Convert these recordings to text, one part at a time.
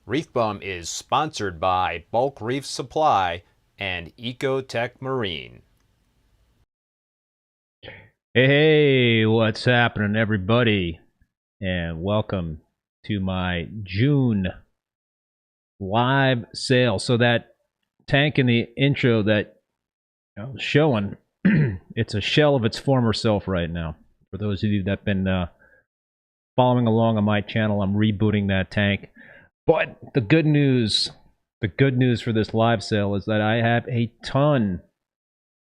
ReefBum is sponsored by Bulk Reef Supply and Ecotech Marine. Hey, what's happening, everybody? And welcome to my June live sale. So that tank in the intro that I was showing, it's a shell of its former self right now. For those of you that have been following along on my channel, I'm rebooting that tank. But the good news for this live sale is that I have a ton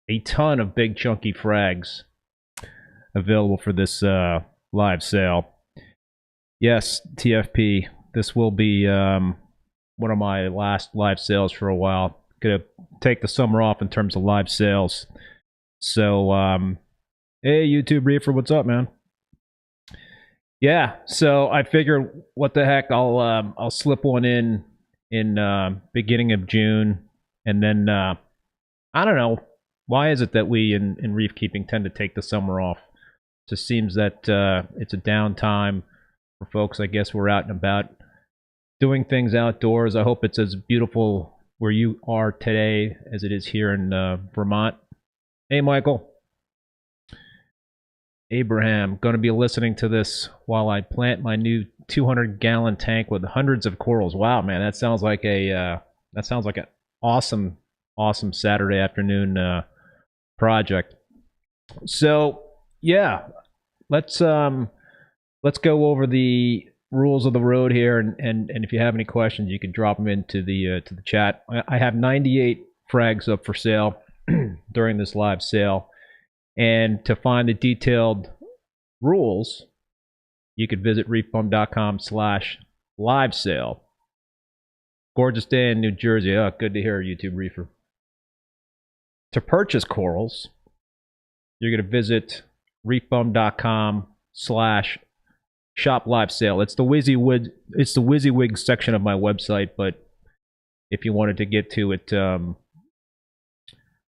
of big chunky frags available for this live sale. Yes, TFP, this will be one of my last live sales for a while. Gonna take the summer off in terms of live sales. So, hey, YouTube Reefer, what's up, man? Yeah, so I figured, what the heck, I'll slip one in beginning of June, and then I don't know, why is it that we in reef keeping tend to take the summer off? It just seems that it's a downtime for folks. I guess we're out and about doing things outdoors. I hope it's as beautiful where you are today as it is here in Vermont. Hey, Michael. Abraham, going to be listening to this while I plant my new 200-gallon tank with hundreds of corals. Wow, man, that sounds like an awesome Saturday afternoon project. So yeah, let's go over the rules of the road here, and if you have any questions, you can drop them into the chat. I have 98 frags up for sale during this live sale. And to find the detailed rules, you could visit reefbum.com/live sale. Gorgeous day in New Jersey. Oh, good to hear, YouTube Reefer. To purchase corals, you're going to visit reefbum.com/shop live sale. It's the WYSIWYG section of my website, but if you wanted to get to it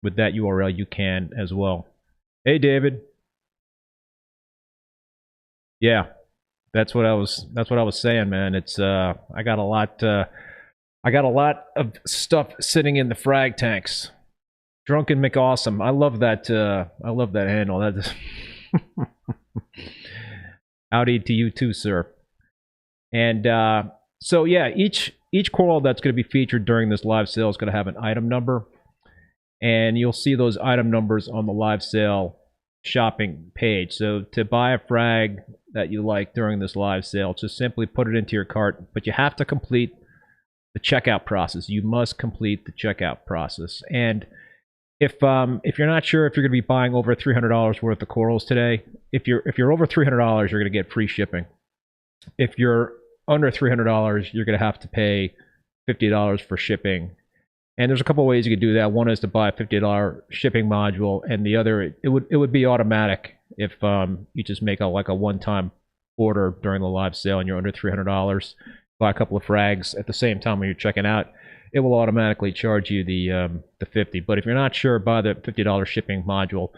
with that URL, you can as well. Hey, David. Yeah, that's what I was saying, man. It's I got a lot of stuff sitting in the frag tanks. Drunken McAwesome. I love that handle. That is Howdy to you too, sir. And so yeah, each coral that's going to be featured during this live sale is going to have an item number. And you'll see those item numbers on the live sale shopping page. So to buy a frag that you like during this live sale, just simply put it into your cart, but you have to complete the checkout process. You must complete the checkout process. And if you're not sure if you're going to be buying over $300 worth of corals today, if you're over $300, you're going to get free shipping. If you're under $300, you're going to have to pay $50 for shipping. And there's a couple ways you could do that. One is to buy a $50 shipping module, and the other, it would be automatic if you just make a one-time order during the live sale and you're under $300. Buy a couple of frags at the same time when you're checking out, it will automatically charge you the $50. But if you're not sure, buy the $50 shipping module.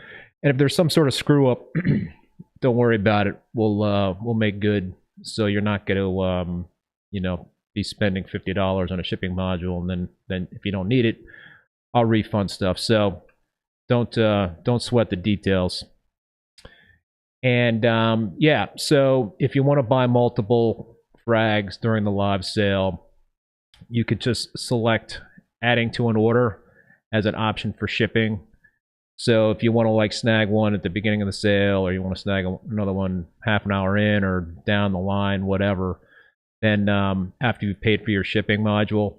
And if there's some sort of screw up, don't worry about it. We'll make good, so you're not going to be spending $50 on a shipping module, and then if you don't need it, I'll refund stuff. So don't sweat the details. And yeah, so if you want to buy multiple frags during the live sale, you could just select adding to an order as an option for shipping. So if you want to snag one at the beginning of the sale, or you want to snag another one half an hour in or down the line, whatever, then after you've paid for your shipping module,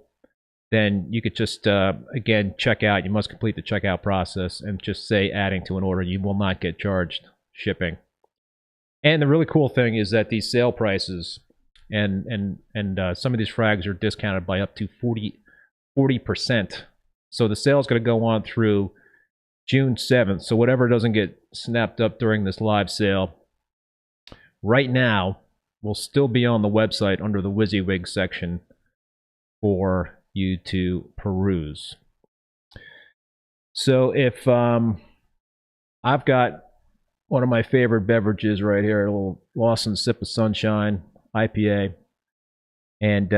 then you could just, again, check out. You must complete the checkout process and just say adding to an order. You will not get charged shipping. And the really cool thing is that these sale prices and some of these frags are discounted by up to 40%. So the sale is going to go on through June 7th. So whatever doesn't get snapped up during this live sale right now will still be on the website under the WYSIWYG section for you to peruse. So if I've got one of my favorite beverages right here, a little Lawson Sip of Sunshine IPA, and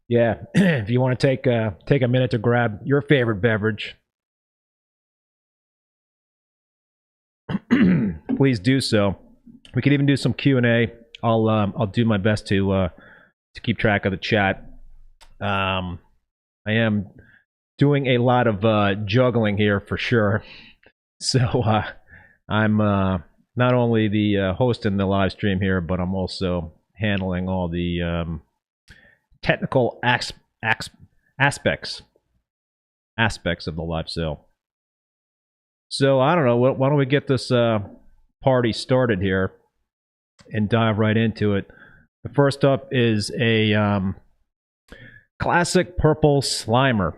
Yeah, if you want to take a minute to grab your favorite beverage, please do so. We could even do some Q&A. I'll do my best to keep track of the chat. I am doing a lot of juggling here for sure. So I'm not only the host in the live stream here, but I'm also handling all the technical aspects of the live sale. So I don't know. Why don't we get this party started here and dive right into it? The first up is a classic purple Slimer.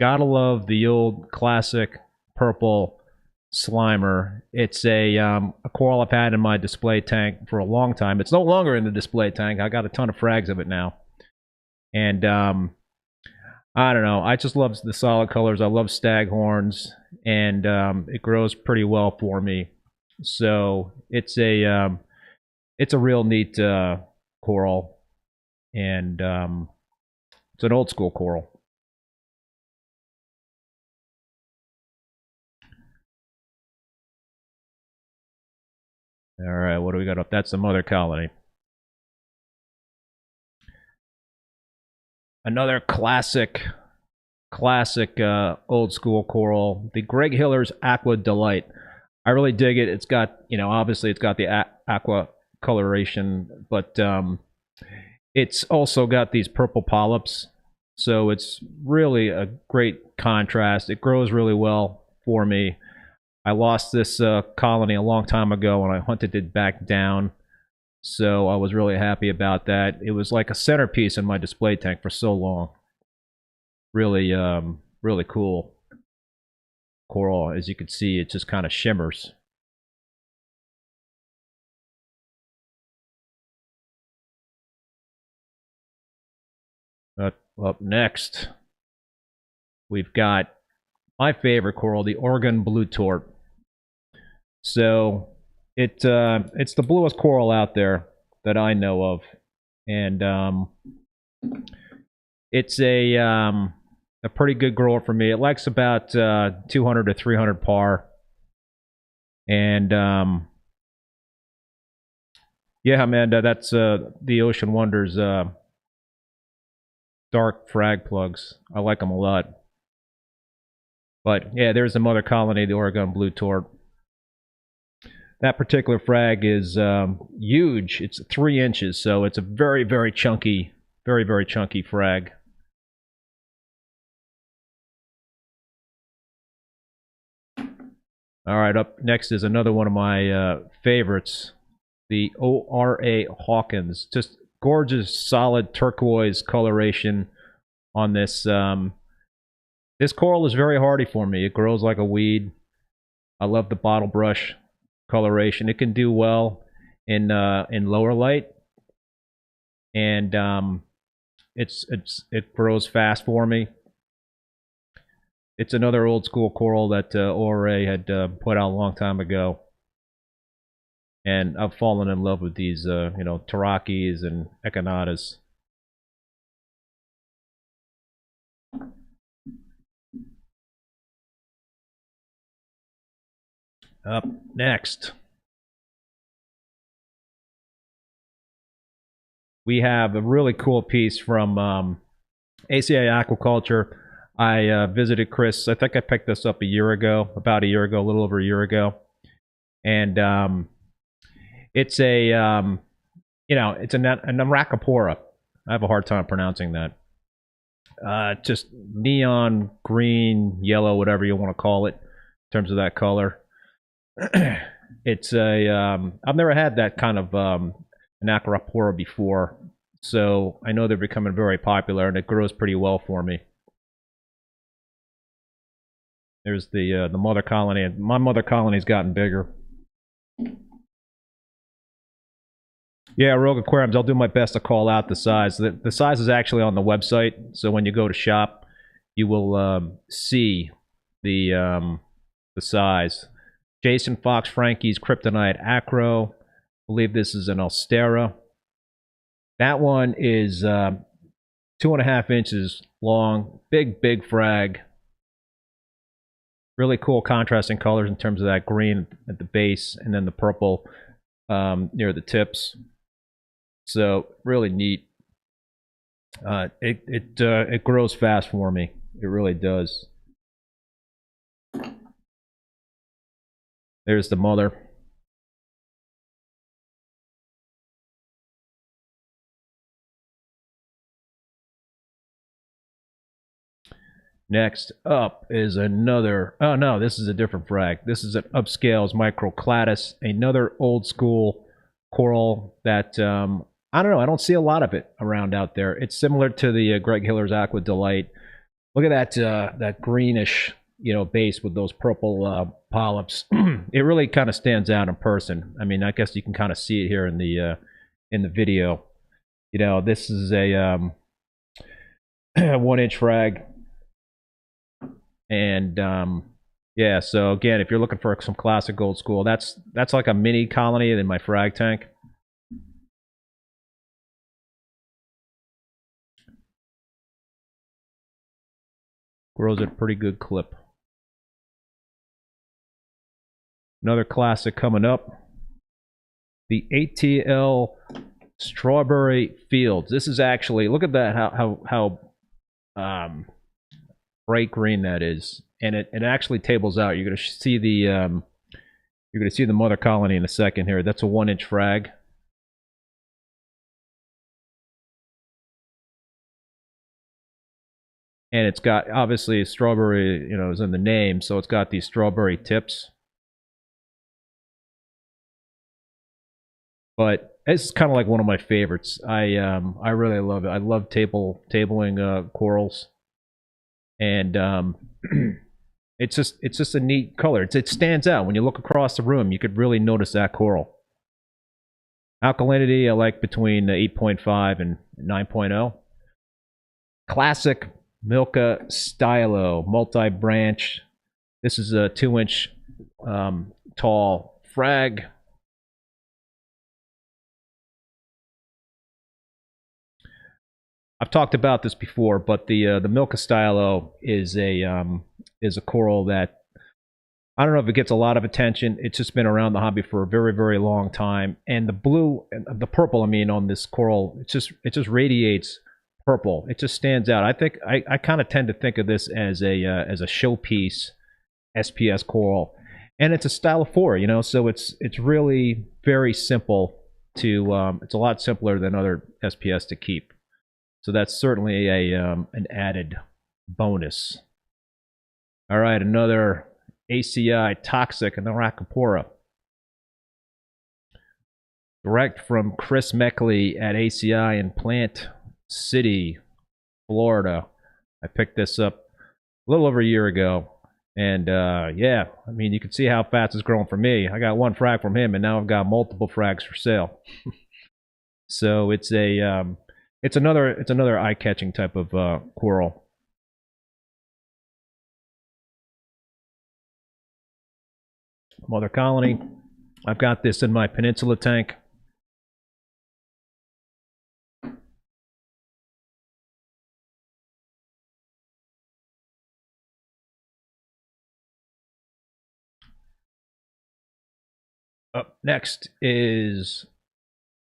Gotta love the old classic purple Slimer. It's a coral I've had in my display tank for a long time. It's no longer in the display tank. I got a ton of frags of it now. And I don't know. I just love the solid colors. I love staghorns, and it grows pretty well for me. So it's a real neat coral, and it's an old school coral. All right, what do we got up? That's the mother colony. Another classic old school coral, the Greg Hiller's Aqua Delight. I really dig it. It's got, obviously it's got the aqua coloration, but it's also got these purple polyps. So it's really a great contrast. It grows really well for me. I lost this colony a long time ago and I hunted it back down. So I was really happy about that. It was like a centerpiece in my display tank for so long. Really, really cool coral. As you can see, it just kind of shimmers. Up next, we've got my favorite coral, the Oregon Blue Tort. So it's the bluest coral out there that I know of, and it's a pretty good grower for me. It likes about 200 to 300 par, and yeah, man, that's the Ocean Wonders dark frag plugs. I like them a lot. But yeah, there's the mother colony, the Oregon Blue Tort. That particular frag is huge. It's 3 inches, so it's a very, very chunky frag. All right, up next is another one of my favorites, the ORA Hawkins. Just gorgeous, solid turquoise coloration on this. This coral is very hardy for me. It grows like a weed. I love the bottle brush coloration. It can do well in lower light, and it grows fast for me. It's another old school coral that ORA had put out a long time ago, and I've fallen in love with these Tarakis and Echinatas. Up next, we have a really cool piece from ACI Aquaculture. I visited Chris. I think I picked this up about a year ago, a little over a year ago, and it's a it's a Namracapora. I have a hard time pronouncing that. Just neon green, yellow, whatever you want to call it, in terms of that color. It's a I've never had that kind of an Acropora before, so I know they're becoming very popular, and it grows pretty well for me. There's the mother colony. My mother colony's gotten bigger. Yeah, Rogue Aquariums, I'll do my best to call out the size. The size is actually on the website, so when you go to shop, you will see the size. Jason Fox Frankie's Kryptonite Acro. I believe this is an Alstera. That one is 2.5 inches long, big frag. Really cool contrasting colors in terms of that green at the base and then the purple near the tips. So really neat. It grows fast for me. It really does. There's the mother. Next up is another. Oh no, this is a different frag. This is an upscales microcladus, another old school coral that I don't know. I don't see a lot of it around out there. It's similar to the Greg Hiller's Aqua Delight. Look at that greenish, base with those purple polyps. It really kind of stands out in person. I mean, I guess you can kind of see it here in the video. This is a 1-inch frag. And yeah, so again, if you're looking for some classic old school, that's like a mini colony in my frag tank. Grows at a pretty good clip. Another classic coming up, the ATL Strawberry Fields. This is actually, look at that, how bright green that is, and it actually tables out. You're going to see the mother colony in a second here. That's a 1-inch frag. And it's got, obviously, strawberry, is in the name, so it's got these strawberry tips. But it's kind of like one of my favorites. I really love it. I love tabling corals, and it's just a neat color. It stands out when you look across the room. You could really notice that coral. Alkalinity I like between 8.5 and 9.0. Classic Milka Stylo multi-branch. This is a 2-inch tall frag. I've talked about this before, but the Milka Stylo is a coral that I don't know if it gets a lot of attention. It's just been around the hobby for a very, very long time. And the blue, the purple, I mean, on this coral, it just radiates purple. It just stands out. I think I kind of tend to think of this as a showpiece SPS coral, and it's a stylophora, so it's really very simple to. It's a lot simpler than other SPS to keep. So that's certainly an added bonus. All right, another ACI toxic in the Racapora. Direct from Chris Meckley at ACI in Plant City, Florida. I picked this up a little over a year ago. And yeah, I mean, you can see how fast it's growing for me. I got 1 frag from him, and now I've got multiple frags for sale. So it's another eye-catching type of coral. Mother colony. I've got this in my peninsula tank. Up next is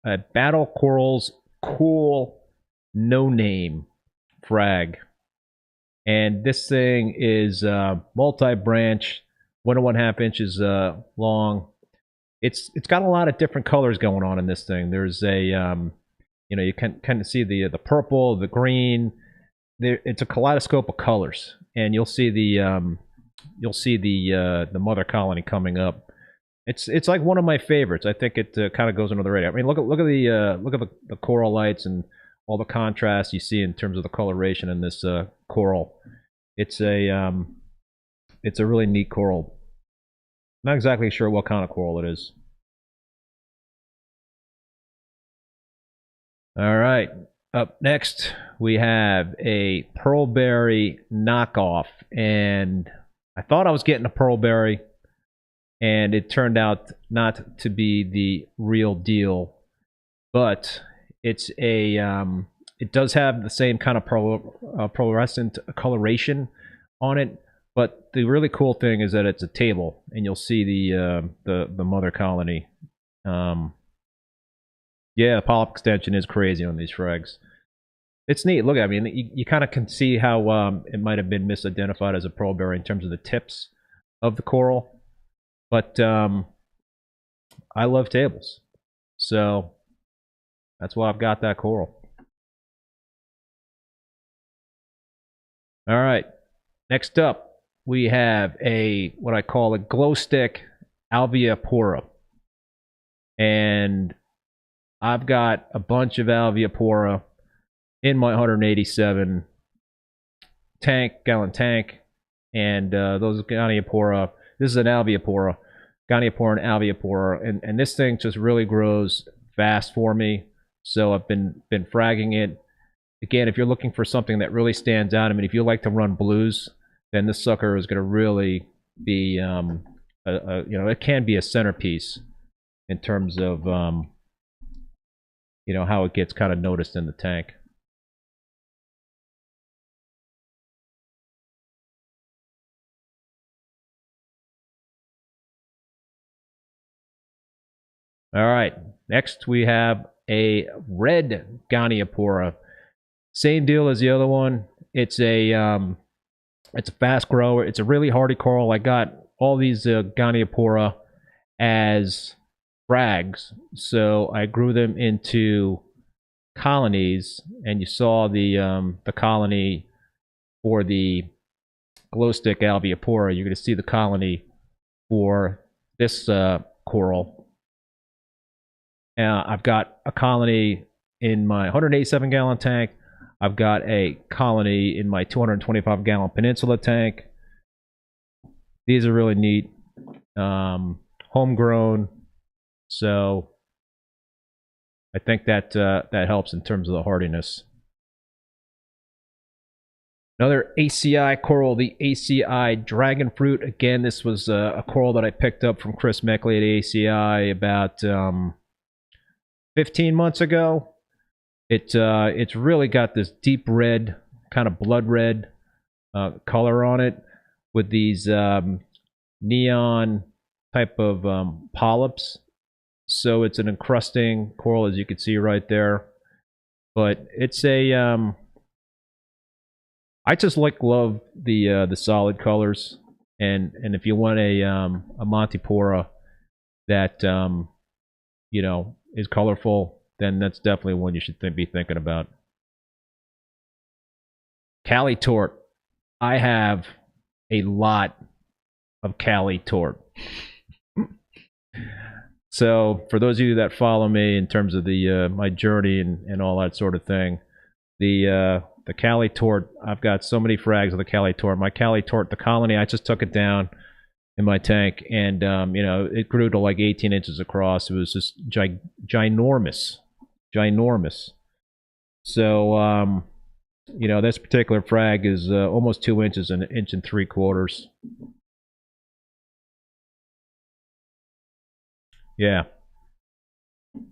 a Battle Corals Cool No Name frag. And this thing is multi-branch, 1.5 inches long. It's got a lot of different colors going on in this thing. There's a you can kind of see the purple, the green. It's a kaleidoscope of colors, and you'll see the mother colony coming up. It's like one of my favorites. I think it kind of goes under the radar. I mean, look at the coral lights and all the contrast you see in terms of the coloration in this coral. It's a really neat coral. Not exactly sure what kind of coral it is. All right. Up next, we have a pearlberry knockoff, and I thought I was getting a pearlberry, and it turned out not to be the real deal. But it's a it does have the same kind of fluorescent coloration on it. But the really cool thing is that it's a table, and you'll see the mother colony. Yeah, the polyp extension is crazy on these frags. It's neat. Look, I mean, you kind of can see how it might have been misidentified as a pearlberry in terms of the tips of the coral. But I love tables, so that's why I've got that coral. All right, next up we have what I call a glow stick alveopora, and I've got a bunch of alveopora in my 187 gallon tank, and those goniopora. This is an alveopora, goniopora and alveopora, and this thing just really grows fast for me. So I've been fragging it. Again, if you're looking for something that really stands out, I mean, if you like to run blues, then this sucker is going to really be, it can be a centerpiece in terms of, how it gets kind of noticed in the tank. All right, next we have a red goniopora. Same deal as the other one. It's a fast grower. It's a really hardy coral. I got all these goniopora as frags, so I grew them into colonies, and you saw the colony for the glow stick alveopora. You're going to see the colony for this coral. I've got a colony in my 187 gallon tank. I've got a colony in my 225 gallon peninsula tank. These are really neat. Homegrown. So I think that that helps in terms of the hardiness. Another ACI coral, the ACI dragon fruit. Again, this was a coral that I picked up from Chris Meckley at ACI about 15 months ago. It's really got this deep red, kind of blood red color on it, with these neon type of polyps. So it's an encrusting coral, as you can see right there. But it's a I just love the solid colors, and if you want a Montipora that is colorful, then that's definitely one you should be thinking about. Cali tort. I have a lot of Cali tort. So for those of you that follow me in terms of the my journey and all that sort of thing, the Cali tort, I've got so many frags of the Cali tort. My Cali tort, the colony, I just took it down in my tank, and it grew to like 18 inches across. It was just ginormous. So this particular frag is almost 2 inches, an inch and 3/4. Yeah,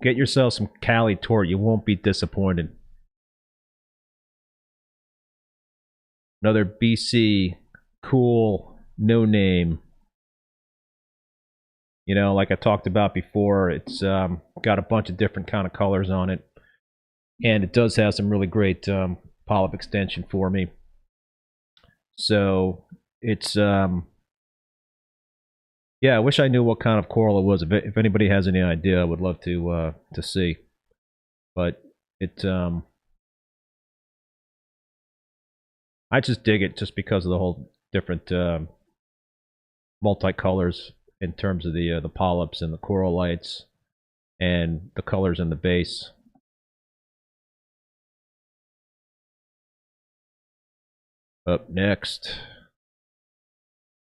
get yourself some Cali tort. You won't be disappointed. Another BC cool no name. Like I talked about before, it's got a bunch of different kind of colors on it, and it does have some really great polyp extension for me. So it's I wish I knew what kind of coral it was. If anybody has any idea, I would love to see. But it I just dig it just because of the whole different multicolors in terms of the polyps and the coral lights and the colors in the base. Up next,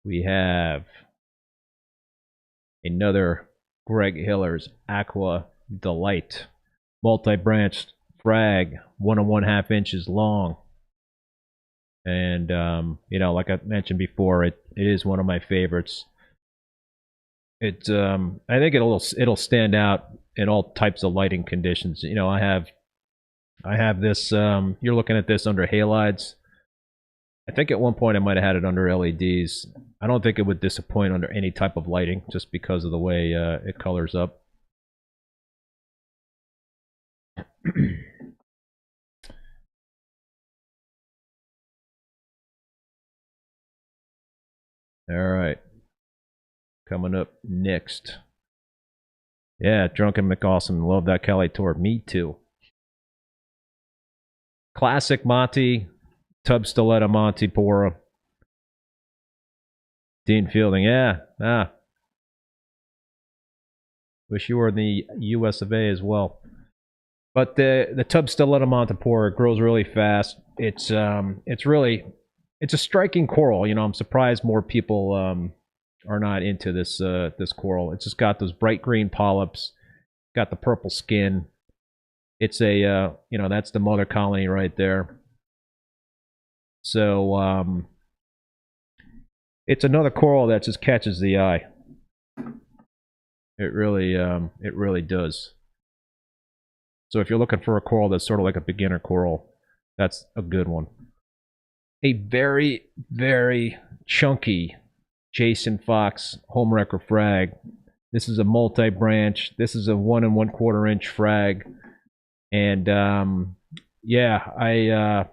we have another Greg Hiller's Aqua Delight, multi-branched frag, 1 1/2 inches long. And like I mentioned before, it is one of my favorites. I think it'll stand out in all types of lighting conditions. I have I have this. You're looking at this under halides. I think at one point I might have had it under LEDs. I don't think it would disappoint under any type of lighting, just because of the way it colors up. All right. Coming up next. Yeah, Drunken McAwesome. Love that Cali tour. Me too. Classic Monty. Tub Stiletto Monty Pora. Dean Fielding. Yeah. Wish you were in the US of A as well. But the Tub Stiletto Monty Pora grows really fast. It's a striking coral. You know, I'm surprised more people are not into this coral. It's just got those bright green polyps, got the purple skin. It's a that's the mother colony right there. So it's another coral that just catches the eye. It really does. So if you're looking for a coral that's sort of like a beginner coral, that's a good one. A very, very chunky Jason Fox homewrecker frag. This is a multi-branch. This is a 1 1/4 inch frag. And yeah, I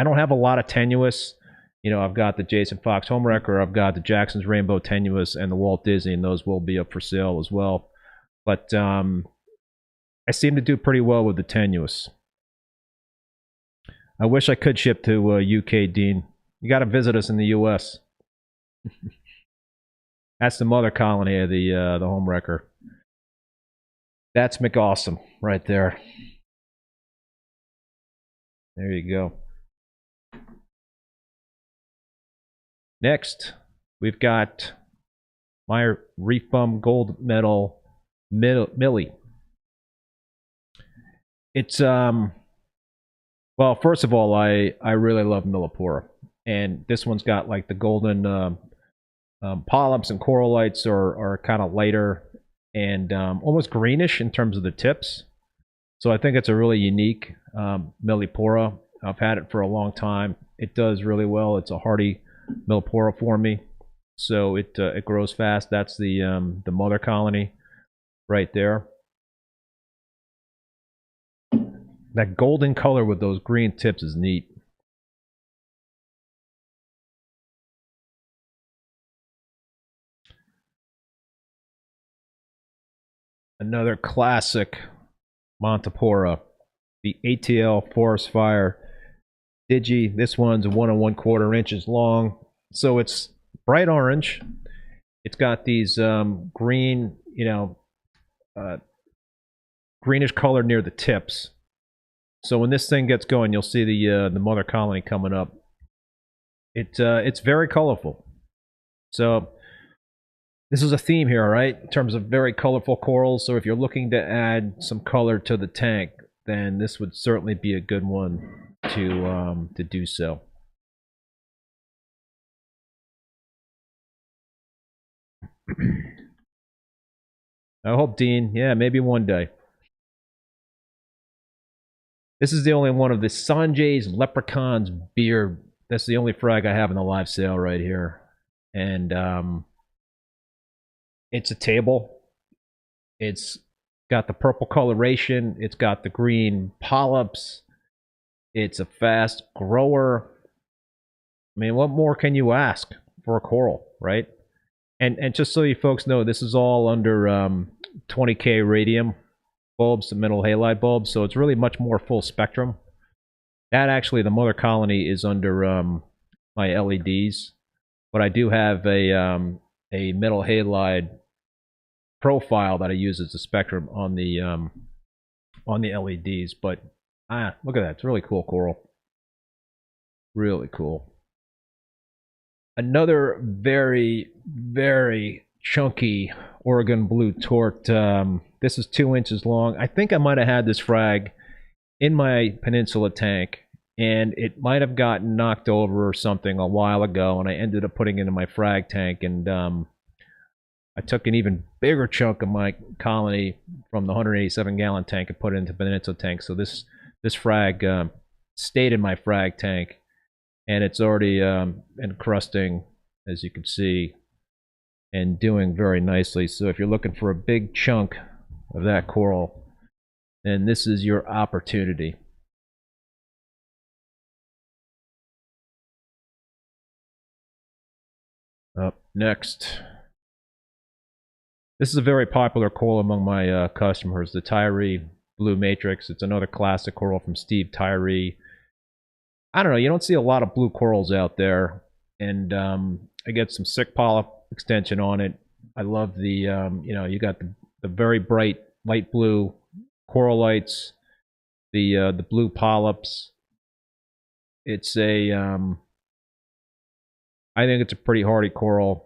don't have a lot of tenuous. You know, I've got the Jason Fox homewrecker, I've got the Jackson's Rainbow Tenuous, and the Walt Disney, and those will be up for sale as well. But I seem to do pretty well with the tenuous. I wish I could ship to UK, Dean. You got to visit us in the US. That's the mother colony of the homewrecker. That's McAwesome right there. There you go. Next, we've got my ReefBum Gold Medal Millie. It's well, first of all, I really love Millipora, and this one's got like the golden polyps and corallites are kind of lighter and almost greenish in terms of the tips. So I think it's a really unique Millipora. I've had it for a long time. It does really well. It's a hardy Millipora for me, so it grows fast. That's the mother colony right there. That golden color with those green tips is neat. Another classic Montipora, the ATL Forest Fire Digi. This one's 1 1/4 inches long, so it's bright orange. It's got these green, greenish color near the tips. So when this thing gets going, you'll see the mother colony coming up. It's very colorful. So this is a theme here, right? In terms of very colorful corals. So if you're looking to add some color to the tank, then this would certainly be a good one to do so. I hope, Dean. Yeah, maybe one day. This is the only one of the Sanjay's Leprechaun's Beard. That's the only frag I have in the live sale right here. And it's a table. It's got the purple coloration. It's got the green polyps. It's a fast grower. I mean, what more can you ask for a coral, right? And just so you folks know, this is all under 20K radium bulbs, the metal halide bulbs, so it's really much more full spectrum. That actually, the mother colony is under my LEDs, but I do have a metal halide profile that I use as a spectrum on the LEDs. But look at that, it's really cool coral, really cool. Another very, very chunky Oregon blue tort. This is 2 inches long. I think I might have had this frag in my Peninsula tank, and it might have gotten knocked over or something a while ago, and I ended up putting it in my frag tank, and I took an even bigger chunk of my colony from the 187-gallon tank and put it into the peninsula tank. So this frag stayed in my frag tank, and it's already encrusting, as you can see, and doing very nicely. So if you're looking for a big chunk of that coral, then this is your opportunity. Up next, this is a very popular coral among my customers, the Tyree Blue Matrix. It's another classic coral from Steve Tyree. I don't know, you don't see a lot of blue corals out there, and I get some sick polyp extension on it. I love the, you got the very bright light blue coral lights, the blue polyps. It's a, I think it's a pretty hardy coral.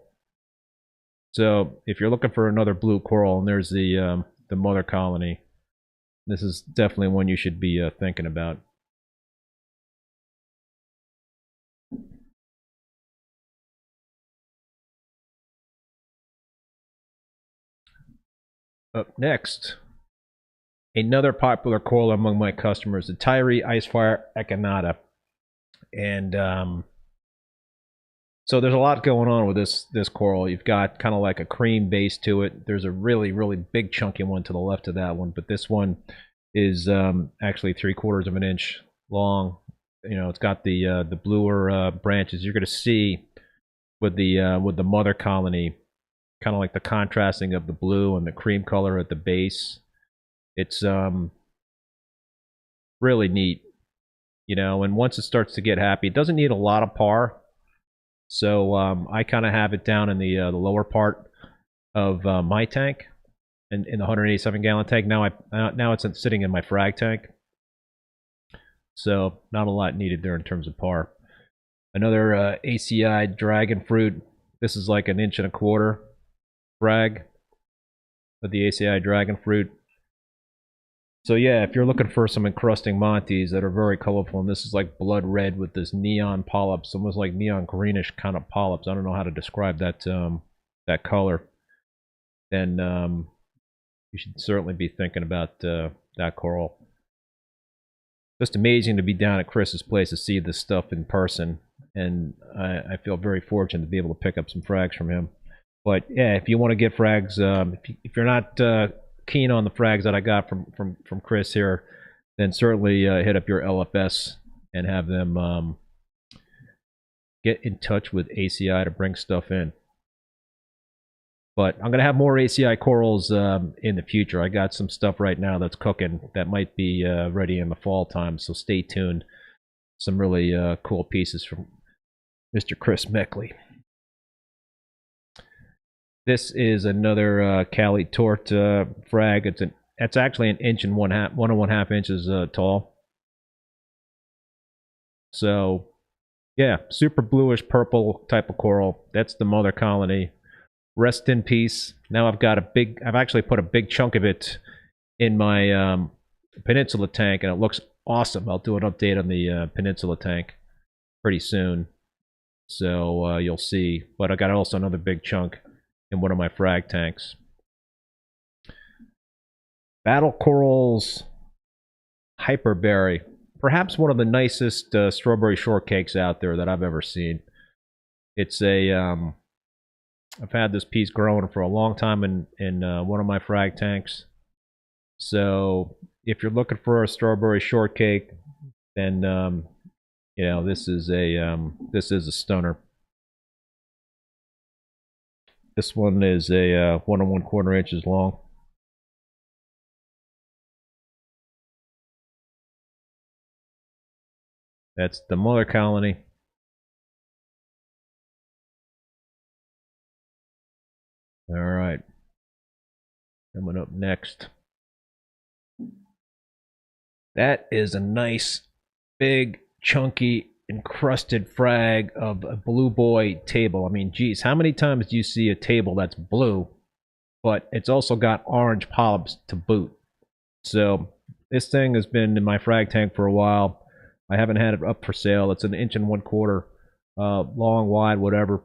So if you're looking for another blue coral, and there's the mother colony, this is definitely one you should be thinking about. Up next, another popular coral among my customers, the Tyree Icefire Echinata. And so there's a lot going on with this coral. You've got kind of like a cream base to it. There's a really, really big chunky one to the left of that one, but this one is actually 3/4 of an inch long. It's got the bluer branches. You're going to see with the mother colony, kind of like the contrasting of the blue and the cream color at the base. It's really neat, and once it starts to get happy, it doesn't need a lot of par. So I kind of have it down in the lower part of my tank, in the 187-gallon tank. Now it's sitting in my frag tank, so not a lot needed there in terms of par. Another ACI dragon fruit. This is like 1.25 inch frag of the ACI dragon fruit. So yeah, if you're looking for some encrusting montes that are very colorful, and this is like blood red with this neon polyps, almost like neon greenish kind of polyps. I don't know how to describe that that color. Then you should certainly be thinking about that coral. Just amazing to be down at Chris's place to see this stuff in person, and I feel very fortunate to be able to pick up some frags from him. But yeah, if you want to get frags, if you're not keen on the frags that I got from Chris here, then certainly hit up your LFS and have them get in touch with ACI to bring stuff in. But I'm going to have more ACI corals in the future. I got some stuff right now that's cooking that might be ready in the fall time, so stay tuned. Some really cool pieces from Mr. Chris Meckley. This is another Cali Tort frag. It's actually 1.5 inches tall. So yeah, super bluish purple type of coral. That's the mother colony. Rest in peace. Now I've actually put a big chunk of it in my peninsula tank, and it looks awesome. I'll do an update on the peninsula tank pretty soon, so you'll see. But I got also another big chunk in one of my frag tanks. Battle Corals Hyperberry. Perhaps one of the nicest strawberry shortcakes out there that I've ever seen. It's a, I've had this piece growing for a long time in one of my frag tanks. So if you're looking for a strawberry shortcake, then this is a stunner. This one is a 1.25 inches long. That's the mother colony. All right. Coming up next. That is a nice, big, chunky, encrusted frag of a blue boy table. I mean, geez, how many times do you see a table that's blue, but it's also got orange polyps to boot? So this thing has been in my frag tank for a while. I haven't had it up for sale. It's 1.25 inches long, wide, whatever.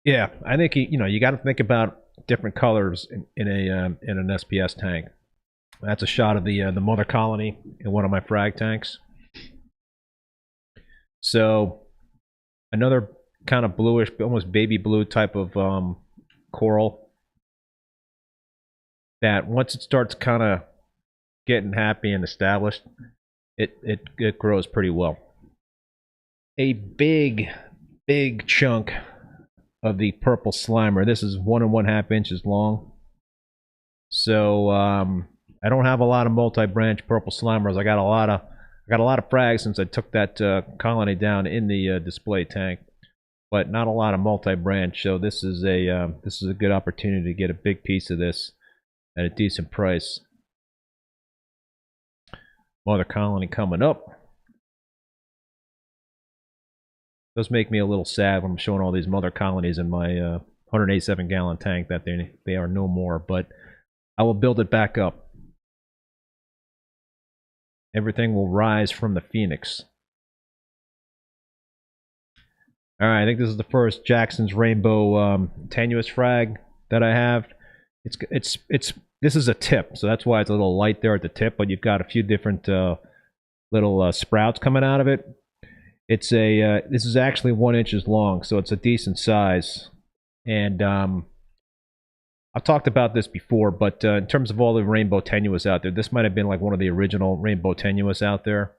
Yeah, I think you got to think about different colors in an SPS tank. That's a shot of the mother colony in one of my frag tanks. So another kind of bluish, almost baby blue type of coral that once it starts kind of getting happy and established, it grows pretty well. A big chunk of the purple slimer. This is 1.5 inches long. So I don't have a lot of multi-branch purple slimers. I got a lot of frags since I took that colony down in the display tank, but not a lot of multi-branch. So this is a good opportunity to get a big piece of this at a decent price. Mother colony coming up. Does make me a little sad when I'm showing all these mother colonies in my 187-gallon tank that they are no more, but I will build it back up. Everything will rise from the phoenix. All right, I think this is the first Jackson's Rainbow tenuous frag that I have. It's this is a tip, so that's why it's a little light there at the tip, but you've got a few different little sprouts coming out of it. It's a this is actually 1 inches long, so it's a decent size. And I've talked about this before, but in terms of all the rainbow tenuous out there, this might have been like one of the original rainbow tenuous out there.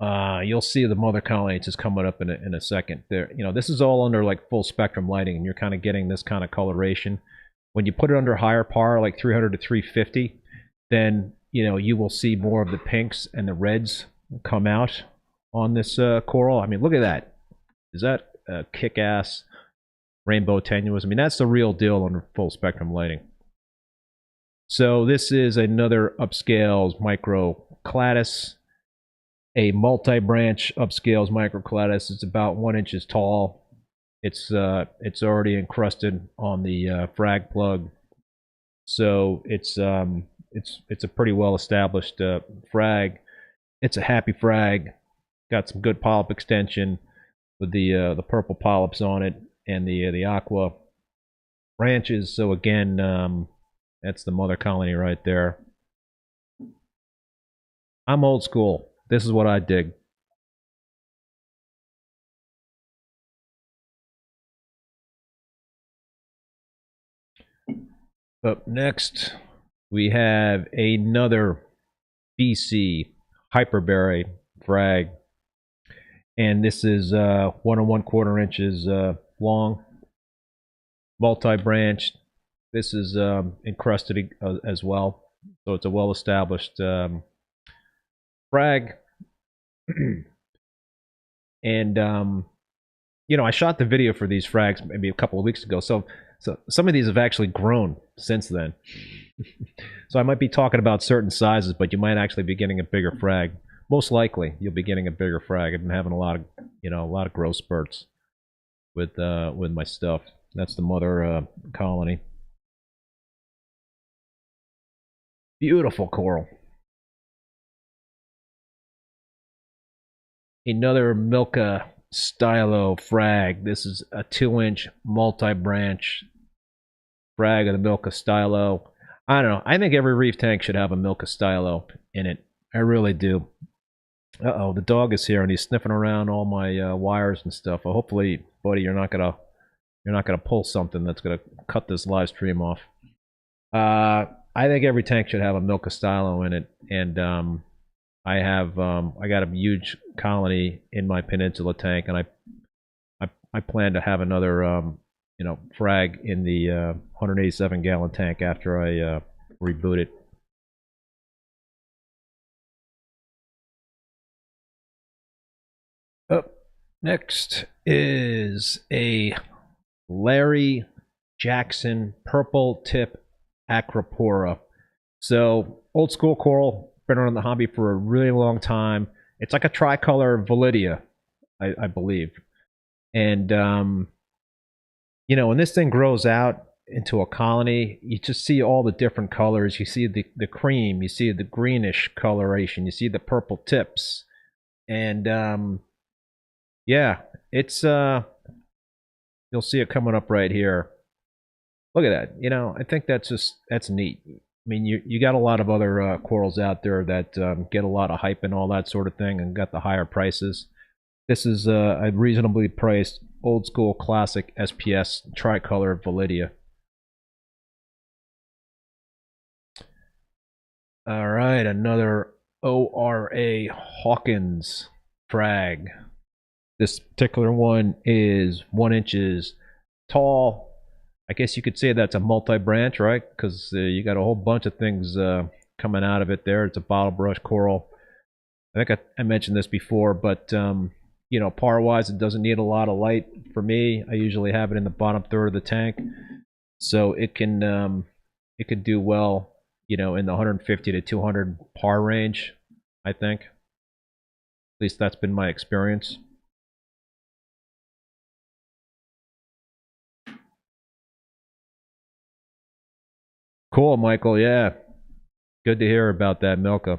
You'll see the mother colony just coming up in a second. There, this is all under like full spectrum lighting, and you're kind of getting this kind of coloration. When you put it under higher par, like 300 to 350, then you will see more of the pinks and the reds come out on this coral. I mean, look at that. Is that a kick-ass rainbow tenuous? I mean, that's the real deal under full spectrum lighting. So this is another upscales microcladis, a multi-branch upscales microcladis. It's about 1 inches tall. It's already encrusted on the frag plug, so it's a pretty well established frag. It's a happy frag. Got some good polyp extension with the purple polyps on it and the aqua branches. So again, that's the mother colony right there. I'm old school. This is what I dig. Up next, we have another BC Hyperberry frag. And this is 1 1/4 inches long, multi-branched. This is encrusted as well, so it's a well-established frag. And I shot the video for these frags maybe a couple of weeks ago, so some of these have actually grown since then. So I might be talking about certain sizes, but you might actually be getting a bigger frag. Most likely, you'll be getting a bigger frag. I've been having a lot of growth spurts with my stuff. That's the mother colony. Beautiful coral. Another Milka Stylo frag. This is a 2-inch multi-branch frag of the Milka Stylo. I don't know. I think every reef tank should have a Milka Stylo in it. I really do. Uh-oh, the dog is here and he's sniffing around all my wires and stuff. Well, hopefully, buddy, you're not gonna pull something that's gonna cut this live stream off. I think every tank should have a Milka Stylo in it, and I got a huge colony in my Peninsula tank, and I plan to have another frag in the 187-gallon tank after I reboot it. Up next is a Larry Jackson purple tip acropora. So old school coral, been around the hobby for a really long time. It's like a tricolor Validia, I believe. And when this thing grows out into a colony, you just see all the different colors. You see the cream, you see the greenish coloration, you see the purple tips, and yeah, it's You'll see it coming up right here. Look at that. You know, I think that's neat. I mean, you got a lot of other corals out there that get a lot of hype and all that sort of thing, and got the higher prices. This is a reasonably priced, old school, classic SPS tricolor Validia. All right, another ORA Hawkins frag. This particular one is 1 inches tall. I guess you could say that's a multi-branch, right? Because you got a whole bunch of things coming out of it there. It's a bottle brush coral. I think I mentioned this before, but you know, par-wise, it doesn't need a lot of light for me. I usually have it in the bottom third of the tank, so it could do well, you know, in the 150 to 200 par range, I think. At least that's been my experience. Cool, Michael. Yeah, good to hear about that, Milka.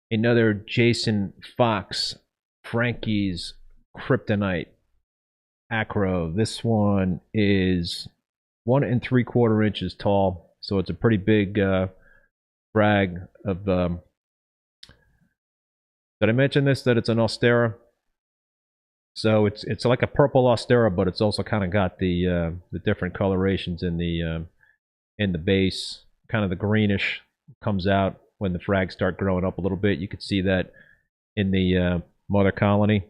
Another Jason Fox, Frankie's Kryptonite Acro. This one is 1 3/4 inches tall, so it's a pretty big frag of. Did I mention this? That it's an Austera. So it's like a purple Austera, but it's also kind of got the different colorations in the base. Kind of the greenish comes out when the frags start growing up a little bit. You could see that in the mother colony.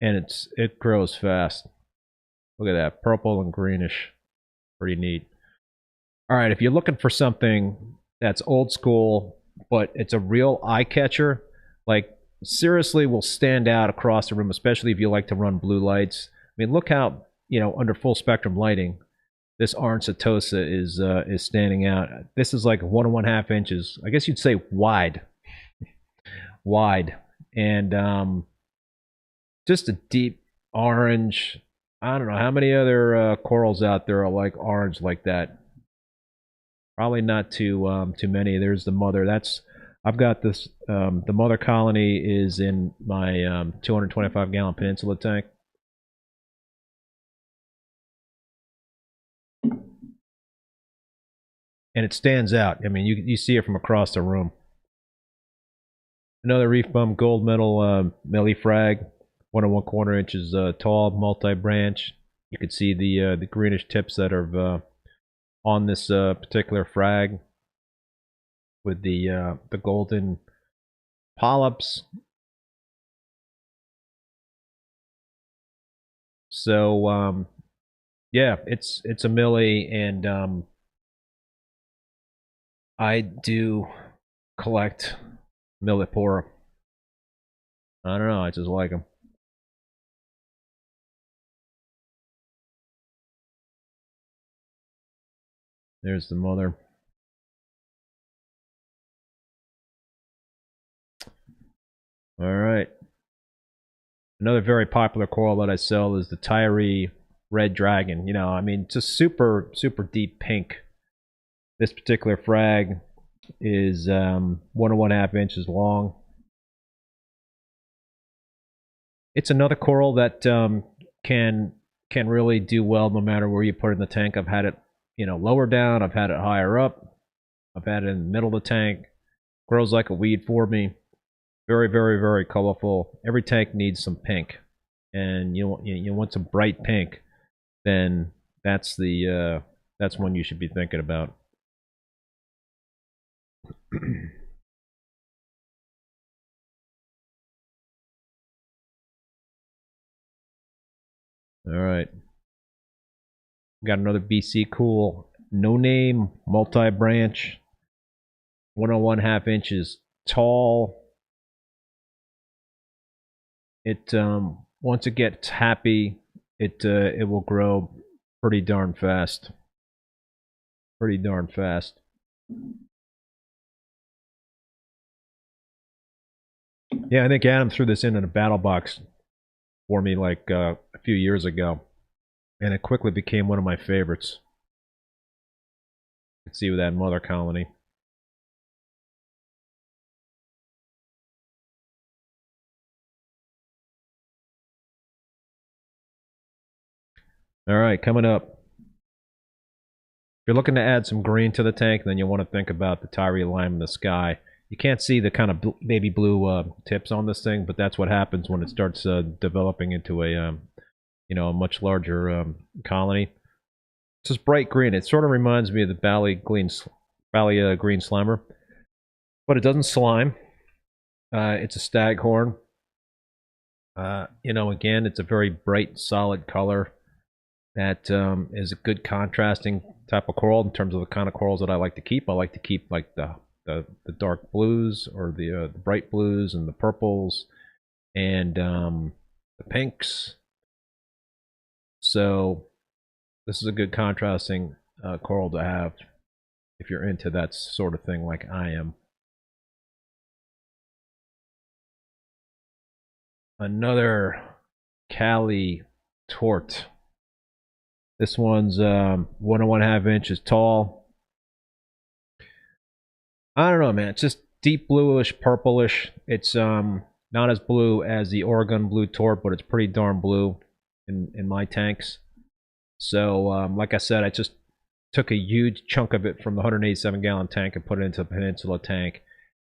And it grows fast. Look at that, purple and greenish. Pretty neat. All right, if you're looking for something that's old school, but it's a real eye catcher, like seriously will stand out across the room, especially if you like to run blue lights. I mean, look how, you know, under full spectrum lighting, this orange Setosa is standing out. This is like 1 1/2 inches. I guess you'd say wide, wide, and just a deep orange. I don't know how many other corals out there are like orange like that. Probably not too many. There's the mother. I've got this. The mother colony is in my 225 gallon Peninsula tank. And it stands out. I mean, you see it from across the room. Another ReefBum gold medal Millie frag, 1 1/4 inches tall, multi-branch. You can see the greenish tips that are on this particular frag with the golden polyps. So yeah, it's a Millie, and I do collect Millipora. I don't know, I just like them. There's the mother. All right. Another very popular coral that I sell is the Tyree Red Dragon. You know, I mean, just super, super deep pink. This particular frag is 1 1/2 inches long. It's another coral that can really do well no matter where you put it in the tank. I've had it, you know, lower down. I've had it higher up. I've had it in the middle of the tank. Grows like a weed for me. Very, very, very colorful. Every tank needs some pink, and you want some bright pink. Then that's one you should be thinking about. All right, got another BC cool, no name, multi-branch, 1 1/2 inches tall. It once it gets happy, it will grow pretty darn fast. Pretty darn fast. Yeah, I think Adam threw this in a battle box for me like a few years ago, and it quickly became one of my favorites. can see with that mother colony. All right, coming up. If you're looking to add some green to the tank, then you want to think about the Tyree lime in the sky. You can't see the kind of baby blue tips on this thing, but that's what happens when it starts developing into a a much larger colony. It's just bright green. It sort of reminds me of the green slimer, but it doesn't slime. It's a staghorn. Again, it's a very bright, solid color that is a good contrasting type of coral in terms of the kind of corals that I like to keep. I like to keep like the dark blues or the bright blues and the purples and the pinks. So this is a good contrasting coral to have if you're into that sort of thing like I am. Another Cali tort. This one's 1.5 inches tall. I don't know, man. It's just deep bluish, purplish. It's not as blue as the Oregon blue tort, but it's pretty darn blue in my tanks. So, like I said, I just took a huge chunk of it from the 187-gallon tank and put it into the Peninsula tank.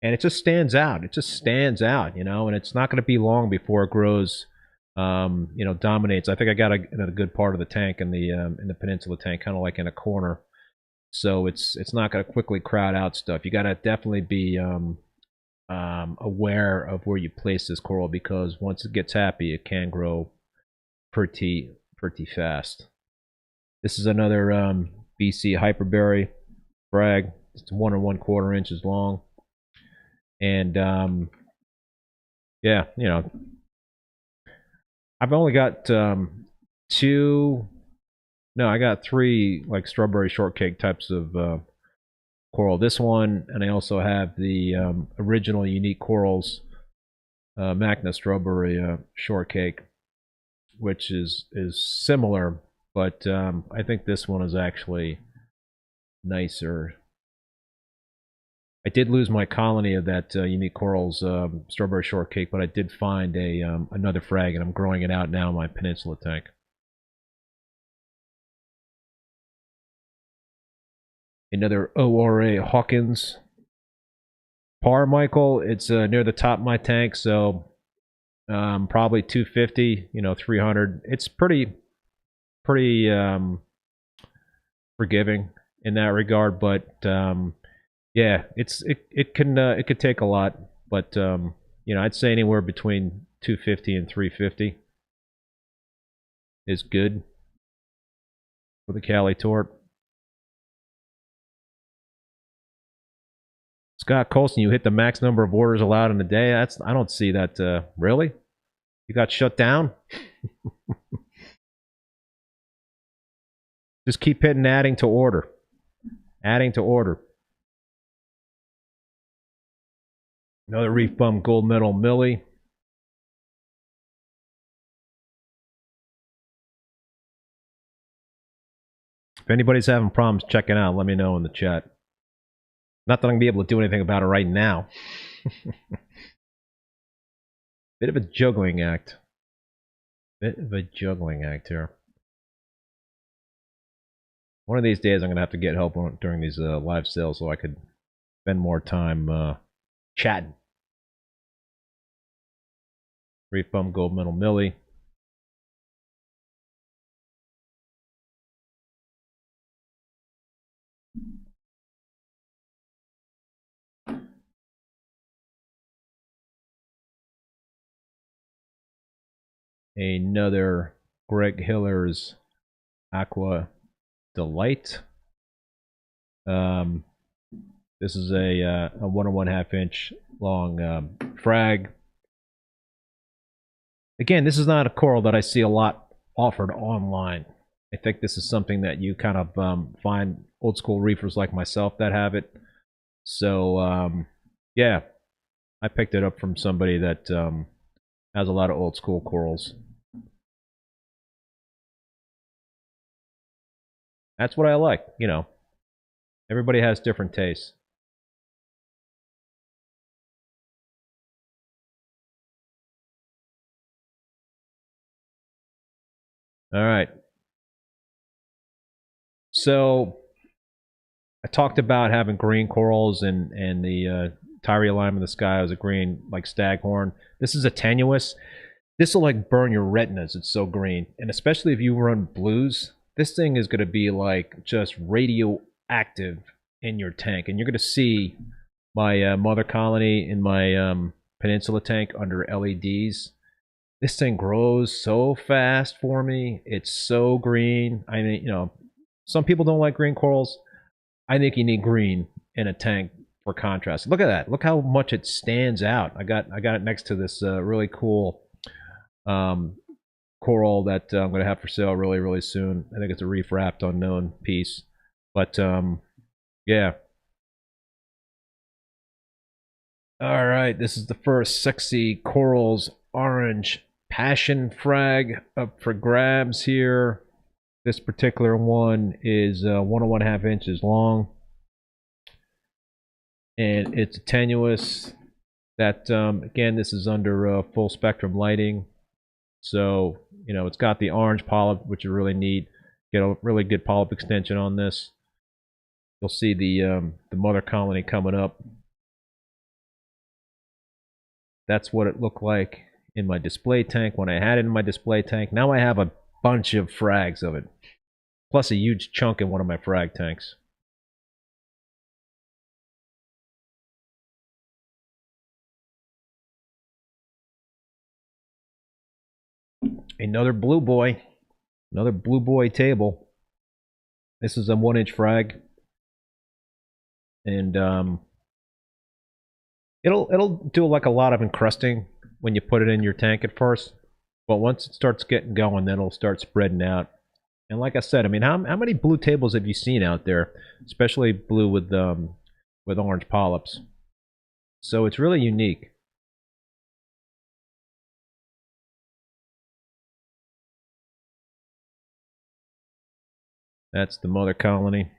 And it just stands out. It just stands out, and it's not going to be long before it grows, dominates. I think I got a good part of the tank in the Peninsula tank, kind of like in a corner. So it's not going to quickly crowd out stuff. You got to definitely be aware of where you place this coral, because once it gets happy, it can grow pretty fast. This is another BC hyperberry frag. It's 1 1/4 inches long. And yeah, I've only got I got 3 like strawberry shortcake types of coral. This one, and I also have the original unique corals Magna strawberry shortcake, which is similar, but I think this one is actually nicer. I did lose my colony of that unique corals strawberry shortcake, but I did find another frag, and I'm growing it out now in my Peninsula tank. Another ORA Hawkins. Michael, it's near the top of my tank, so probably 250, 300. It's pretty forgiving in that regard, but yeah, it could take a lot, but I'd say anywhere between 250 and 350 is good for the Cali tort. Scott Colson, you hit the max number of orders allowed in a day. I don't see that. Really? You got shut down? Just keep hitting adding to order. Adding to order. Another ReefBum gold medal Millie. If anybody's having problems checking out, let me know in the chat. Not that I'm going to be able to do anything about it right now. Bit of a juggling act. Here. One of these days I'm going to have to get help during these live sales so I could spend more time chatting. ReefBum gold medal Millie. Another Greg Hiller's Aqua Delight. This is a 1 1/2 inch long frag. Again, this is not a coral that I see a lot offered online. I think this is something that you kind of find old school reefers like myself that have it. So yeah, I picked it up from somebody that has a lot of old school corals. That's what I like, Everybody has different tastes. All right. So I talked about having green corals and the Tyree lime in the sky was a green like staghorn. This is a tenuous. This will like burn your retinas. It's so green, and especially if you run blues, this thing is going to be like just radioactive in your tank, and you're going to see my mother colony in my peninsula tank under LEDs. This thing grows so fast for me. It's so green. I mean, some people don't like green corals. I think you need green in a tank for contrast. Look at that. Look how much it stands out. I got it next to this really cool um, coral that I'm going to have for sale really, really soon. I think it's a reef wrapped unknown piece. But yeah. All right. This is the first sexy corals orange passion frag up for grabs here. This particular one is 1.5 inches long. And it's tenuous. That again, this is under full spectrum lighting. So, it's got the orange polyp, which is really neat. Get a really good polyp extension on this. You'll see the mother colony coming up. That's what it looked like in my display tank when I had it in my display tank. Now I have a bunch of frags of it, plus a huge chunk in one of my frag tanks. Another blue boy table. This is a 1-inch frag, and it'll do like a lot of encrusting when you put it in your tank at first, but once it starts getting going, then it'll start spreading out. And like I said, I mean, how many blue tables have you seen out there, especially blue with orange polyps? So it's really unique. That's the mother colony.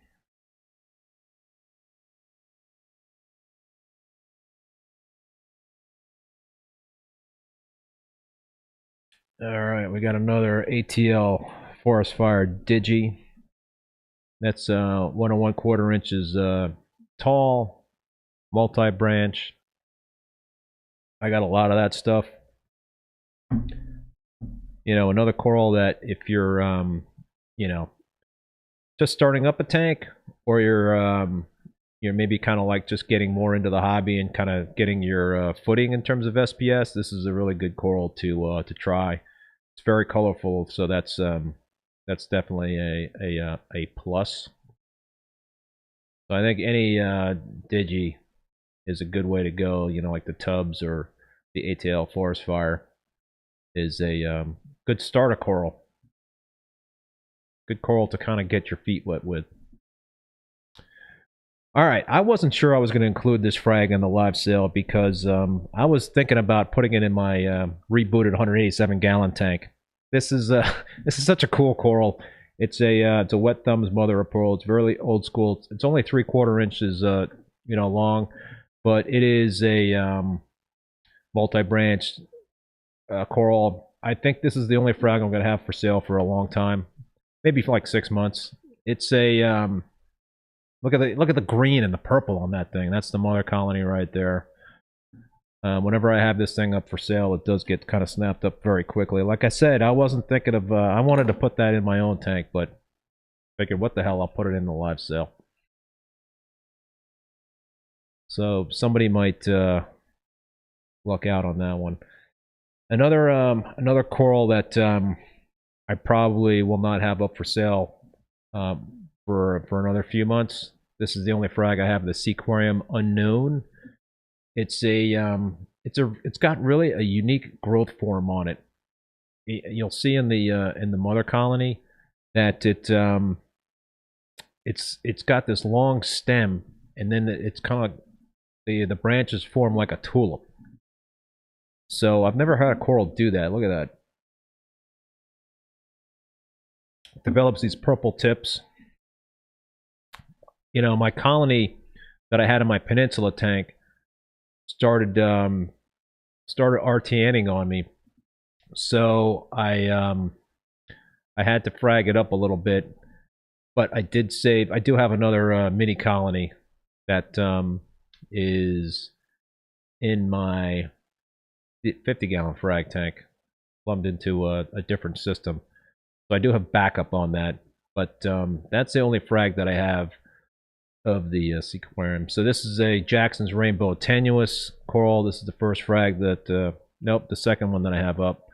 All right, we got another ATL forest fire digi. That's 1 1/4 inches tall, multi-branch. I got a lot of that stuff. Another coral that if you're just starting up a tank, or you're maybe kind of like just getting more into the hobby and kind of getting your footing in terms of SPS, this is a really good coral to try. It's very colorful, so that's definitely a plus. So I think any digi is a good way to go. Like the tubs or the ATL forest fire is a good starter coral. Good coral to kind of get your feet wet with. All right, I wasn't sure I was going to include this frag in the live sale because I was thinking about putting it in my rebooted 187-gallon tank. This is this is such a cool coral. It's a wet thumbs mother of pearl. It's very old school. It's only 3/4 inches long, but it is a multi-branch coral. I think this is the only frag I'm going to have for sale for a long time, maybe for like 6 months. It's a look at the green and the purple on that thing. That's the mother colony right there. Whenever I have this thing up for sale, it does get kind of snapped up very quickly. Like I said, I wasn't thinking of. I wanted to put that in my own tank, but figured, what the hell? I'll put it in the live sale. So somebody might luck out on that one. Another coral that I probably will not have up for sale for another few months. This is the only frag I have, the Seaquarium Unknown. It's got really a unique growth form on it. You'll see in the mother colony that it's got this long stem, and then it's kind of the branches form like a tulip. So I've never had a coral do that. Look at that. It develops these purple tips. my colony that I had in my peninsula tank started RTNing on me. So I had to frag it up a little bit, but I did save. I do have another mini colony that is in my 50-gallon frag tank, plumbed into a different system. So I do have backup on that, but that's the only frag that I have of the seaquarium. So this is a Jackson's Rainbow Tenuous coral. This is the first frag that, nope, the second one that I have up.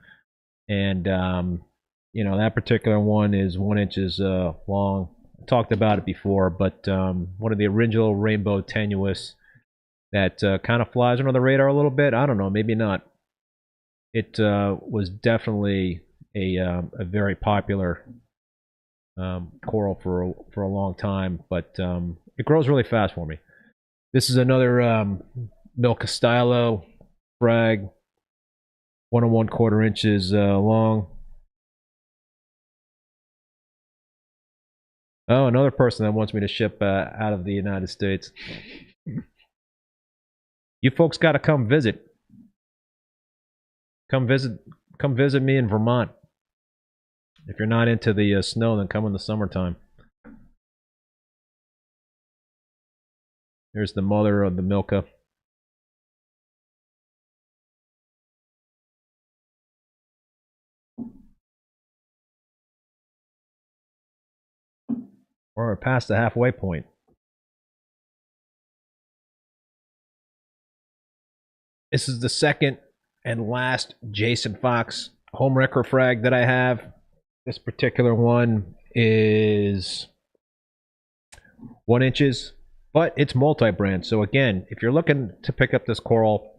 And, that particular one is 1 inches long. I talked about it before, but one of the original Rainbow Tenuous that kind of flies under the radar a little bit. I don't know, maybe not. It was definitely a very popular coral for a long time, but it grows really fast for me. This is another Milka Stylo frag, 1 1/4 inches long. Oh, another person that wants me to ship out of the United States. You folks got to come visit. Come visit me in Vermont. If you're not into the snow, then come in the summertime. Here's the mother of the Milka. We're past the halfway point. This is the second and last Jason Fox homewrecker frag that I have. This particular one is 1 inches, but it's multi-brand. So again, if you're looking to pick up this coral,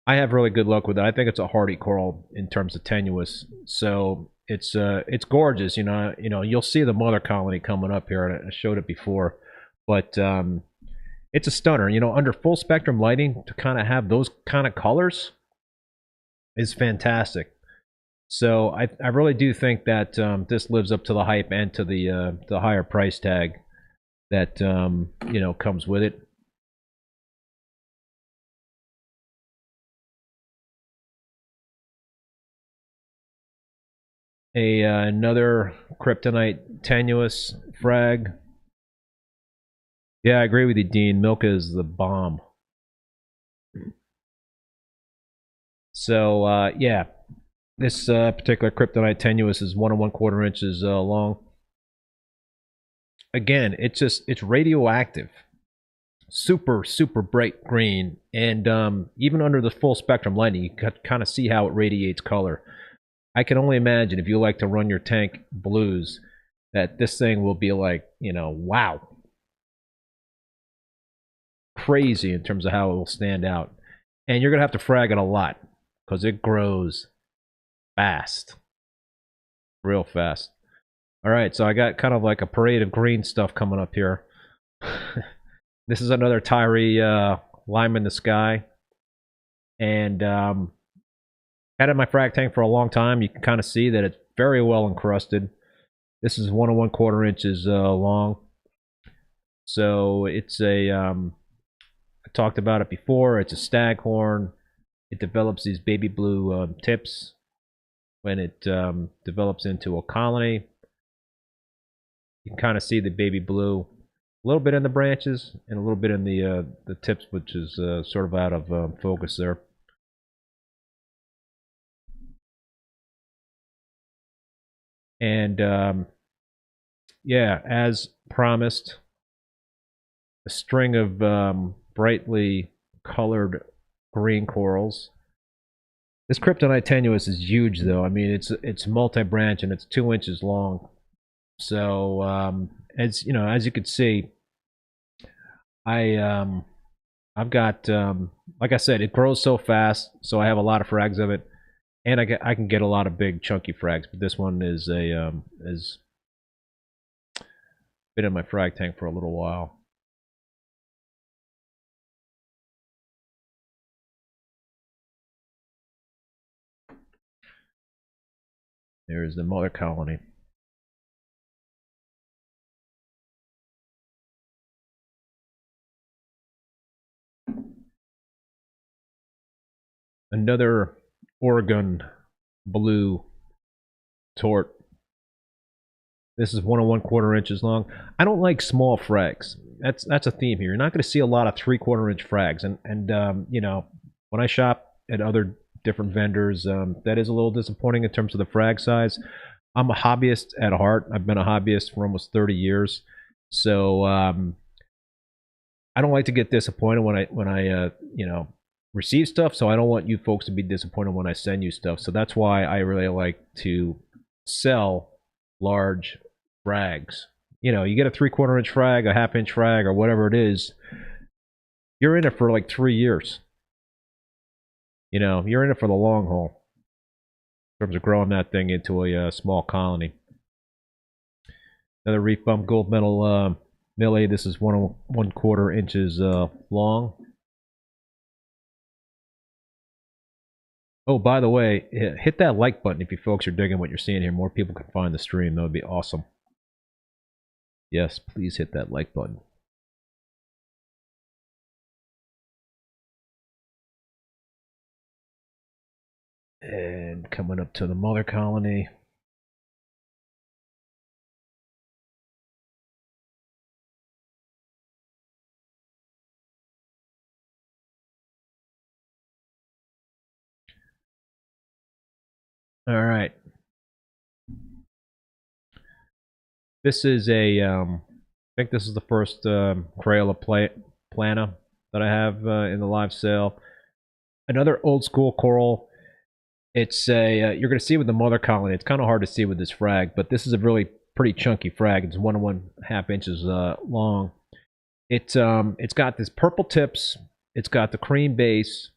I have really good luck with it. I think it's a hardy coral in terms of tenuous. So it's gorgeous. You'll see the mother colony coming up here, and I showed it before, but it's a stunner. Under full spectrum lighting, to kind of have those kind of colors is fantastic. So I really do think that this lives up to the hype and to the higher price tag that comes with it. Another kryptonite tenuous frag. Yeah, I agree with you, Dean. Milka is the bomb. So yeah, this particular kryptonite tenuous is 1 1/4 inches long. Again, it's radioactive, super bright green, and even under the full spectrum lighting, you can kind of see how it radiates color. I can only imagine if you like to run your tank blues, that this thing will be like, wow, crazy in terms of how it will stand out. And you're gonna have to frag it a lot because it grows fast, real fast. All right, so I got kind of like a parade of green stuff coming up here. This is another Tyree Lime in the Sky, and had it in my frag tank for a long time. You can kind of see that it's very well encrusted. This is 1 1/4 inches long. So it's I talked about it before. It's a staghorn. It develops these baby blue tips when it develops into a colony. You can kind of see the baby blue a little bit in the branches and a little bit in the tips, which is sort of out of focus there. And yeah, as promised, a string of brightly colored green corals. This kryptonite tenuous is huge, though. I mean, it's multi-branch and it's 2 inches long. So as you can see, I've got like I said, it grows so fast, so I have a lot of frags of it, and I can get a lot of big chunky frags. But this one is has been in my frag tank for a little while. There's the mother colony. another Oregon blue tort. This is 1 1/4 inches long. I don't like small frags. That's a theme here. You're not going to see a lot of 3/4 inch frags, and you know, when I shop at other different vendors, that is a little disappointing in terms of the frag size. I'm a hobbyist at heart. I've been a hobbyist for almost 30 years, so I don't like to get disappointed when I you know, receive stuff. So I don't want you folks to be disappointed when I send you stuff. So that's why I really like to sell large frags. You know, you get a 3/4 inch frag, a 1/2 inch frag, or whatever it is. You're in it for like 3 years. You know, you're in it for the long haul in terms of growing that thing into a small colony. Another Reef Bum Gold Medal Millie. This is 1 1/4 inches long. Oh, by the way, hit that like button if you folks are digging what you're seeing here. More people can find the stream. That would be awesome. Yes, please hit that like button. And coming up to the mother colony. All right. This is I think this is the first Crayola Plana that I have in the live sale. Another old school coral. It's you're going to see with the mother colony. It's kind of hard to see with this frag, but this is a really pretty chunky frag. It's 1 1/2 inches long. It's got this purple tips. It's got the cream base,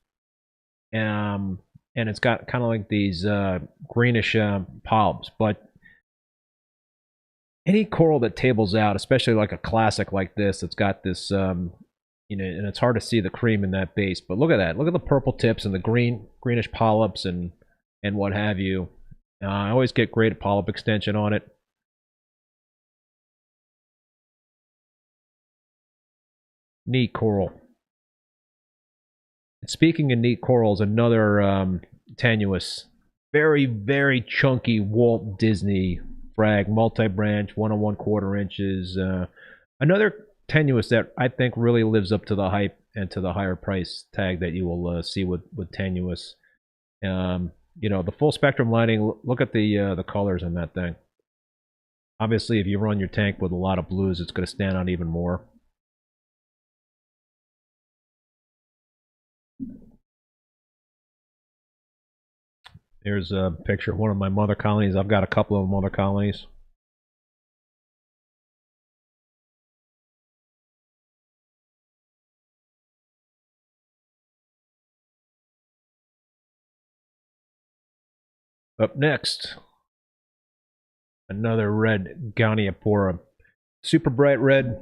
and it's got kind of like these greenish polyps. But any coral that tables out, especially like a classic like this, it's got this, you know, and it's hard to see the cream in that base. But look at that. Look at the purple tips and the greenish polyps and what have you. I always get great polyp extension on it. Neat coral. And speaking of neat corals, another tenuous, very, very chunky Walt Disney frag, multi-branch, 1 1/4 inches. Another tenuous that I think really lives up to the hype and to the higher price tag that you will see with tenuous. You know, the full spectrum lighting. Look at the colors in that thing. Obviously, if you run your tank with a lot of blues, it's going to stand out even more. Here's a picture of one of my mother colonies. I've got a couple of mother colonies. Up next, another red Goniapora. Super bright red,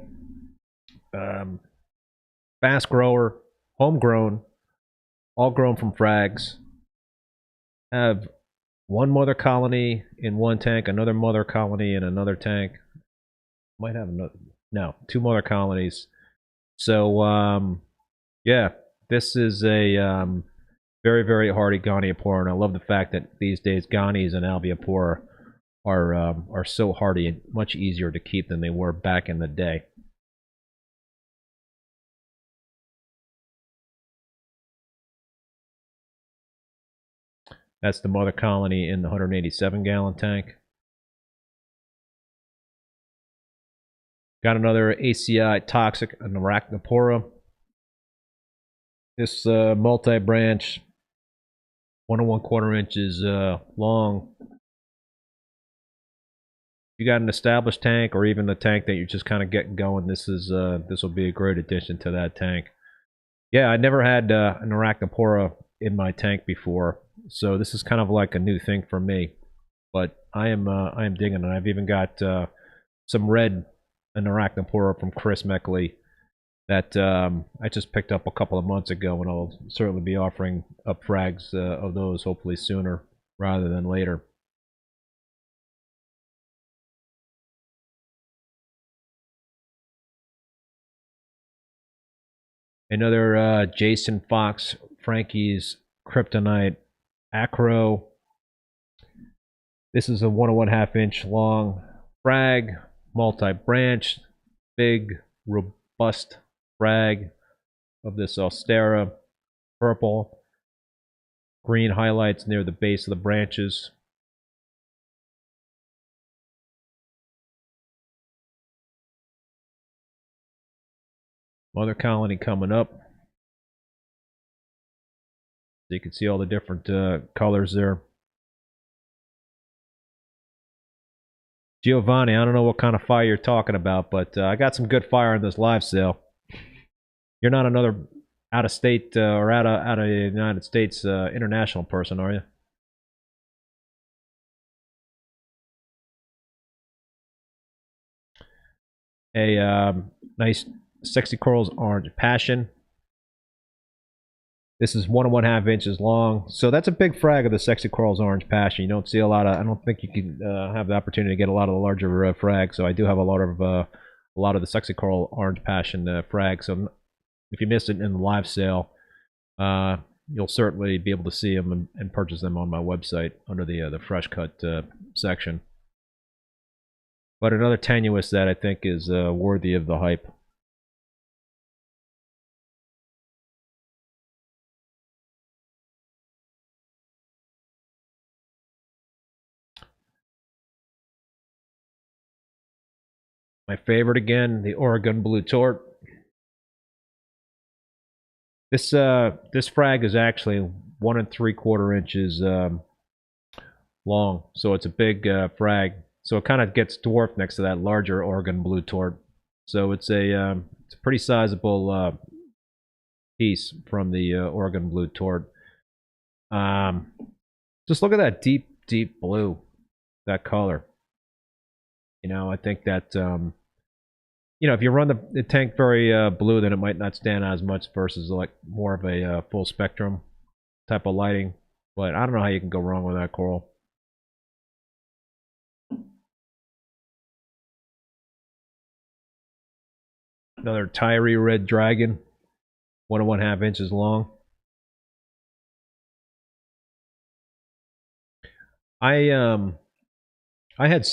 fast grower, homegrown, all grown from frags. Have one mother colony in one tank, another mother colony in another tank. Might have another, no, 2 mother colonies. So yeah, this is a very, very hardy Goniapora, and I love the fact that these days Gonis and Albiapora are so hardy and much easier to keep than they were back in the day. That's the mother colony in the 187-gallon tank. Got another ACI toxic, an Arachnopora. This multi-branch, 1 1/4 inches long. You got an established tank, or even the tank that you're just kind of getting going. This will be a great addition to that tank. Yeah, I never had an Arachnopora in my tank before, so this is kind of like a new thing for me. But I am digging it. I've even got some red Arachnopora from Chris Meckley that I just picked up a couple of months ago, and I'll certainly be offering up frags of those hopefully sooner rather than later. Another Jason Fox Frankie's kryptonite acro. This is a 1.5 inch long frag, multi-branched, big, robust frag of this Austera, purple, green highlights near the base of the branches. Mother colony coming up. So you can see all the different colors there. Giovanni, I don't know what kind of fire you're talking about, but I got some good fire in this live sale. You're not another out of state or out of the United States international person, are you? A nice sexy corals orange passion. This is 1.5 inches long, so that's a big frag of the sexy corals orange passion. You don't see a lot of. I don't think you can have the opportunity to get a lot of the larger frags. So I do have a lot of the sexy coral orange passion frags. So if you missed it in the live sale, you'll certainly be able to see them and purchase them on my website under the fresh cut section. But another tenuous that I think is worthy of the hype. My favorite again, the Oregon Blue Tort. This frag is actually 1 3/4 inches long, so it's a big frag. So it kind of gets dwarfed next to that larger Oregon Blue Tort. So it's a pretty sizable piece from the Oregon Blue Tort. Just look at that deep blue, that color. I think that if you run the tank very blue, then it might not stand out as much versus like more of a full spectrum type of lighting. But I don't know how you can go wrong with that coral. Another Tyree Red Dragon, 1.5 inches long. I had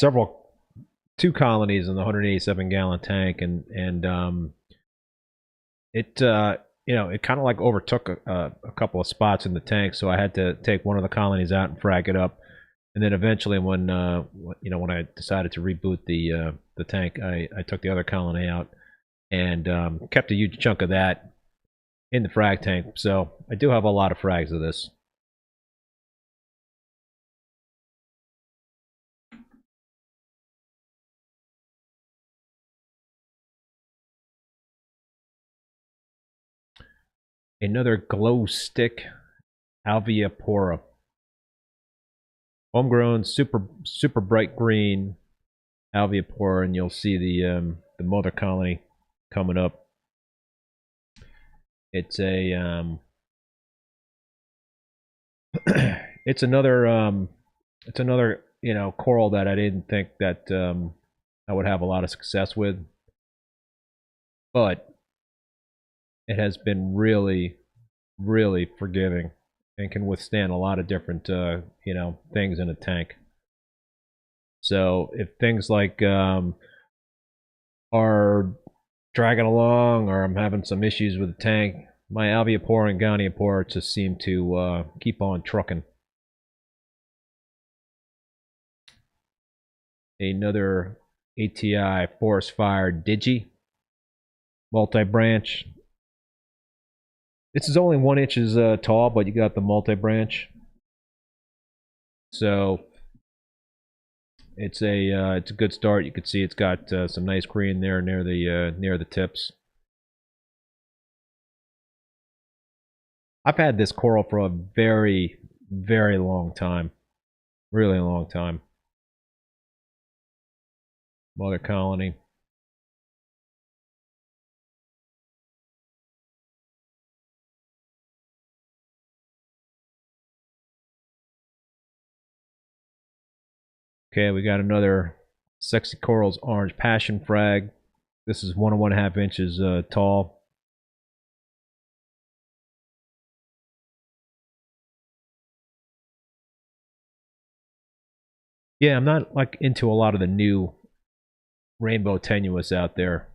two colonies in the 187-gallon tank, and it it kind of like overtook a couple of spots in the tank, so I had to take one of the colonies out and frag it up, and then eventually when I decided to reboot the tank, I took the other colony out and kept a huge chunk of that in the frag tank. So I do have a lot of frags of this. Another glow stick Alveopora. Homegrown, super bright green Alveopora, and you'll see the mother colony coming up. It's a it's another coral that I didn't think that I would have a lot of success with, but it has been really forgiving and can withstand a lot of different things in a tank. So if things like are dragging along, or I'm having some issues with the tank, my Alveopora and Goniopora just seem to keep on trucking. Another ATI Forest Fire Digi, multi-branch. This is only 1 inches tall, but you got the multi-branch. So it's a good start. You can see it's got some nice green there near the tips. I've had this coral for a very long time, really long time. Mother colony. Okay, we got another Sexy Corals Orange Passion Frag. This is 1.5 inches tall. Yeah, I'm not like into a lot of the new rainbow tenuous out there.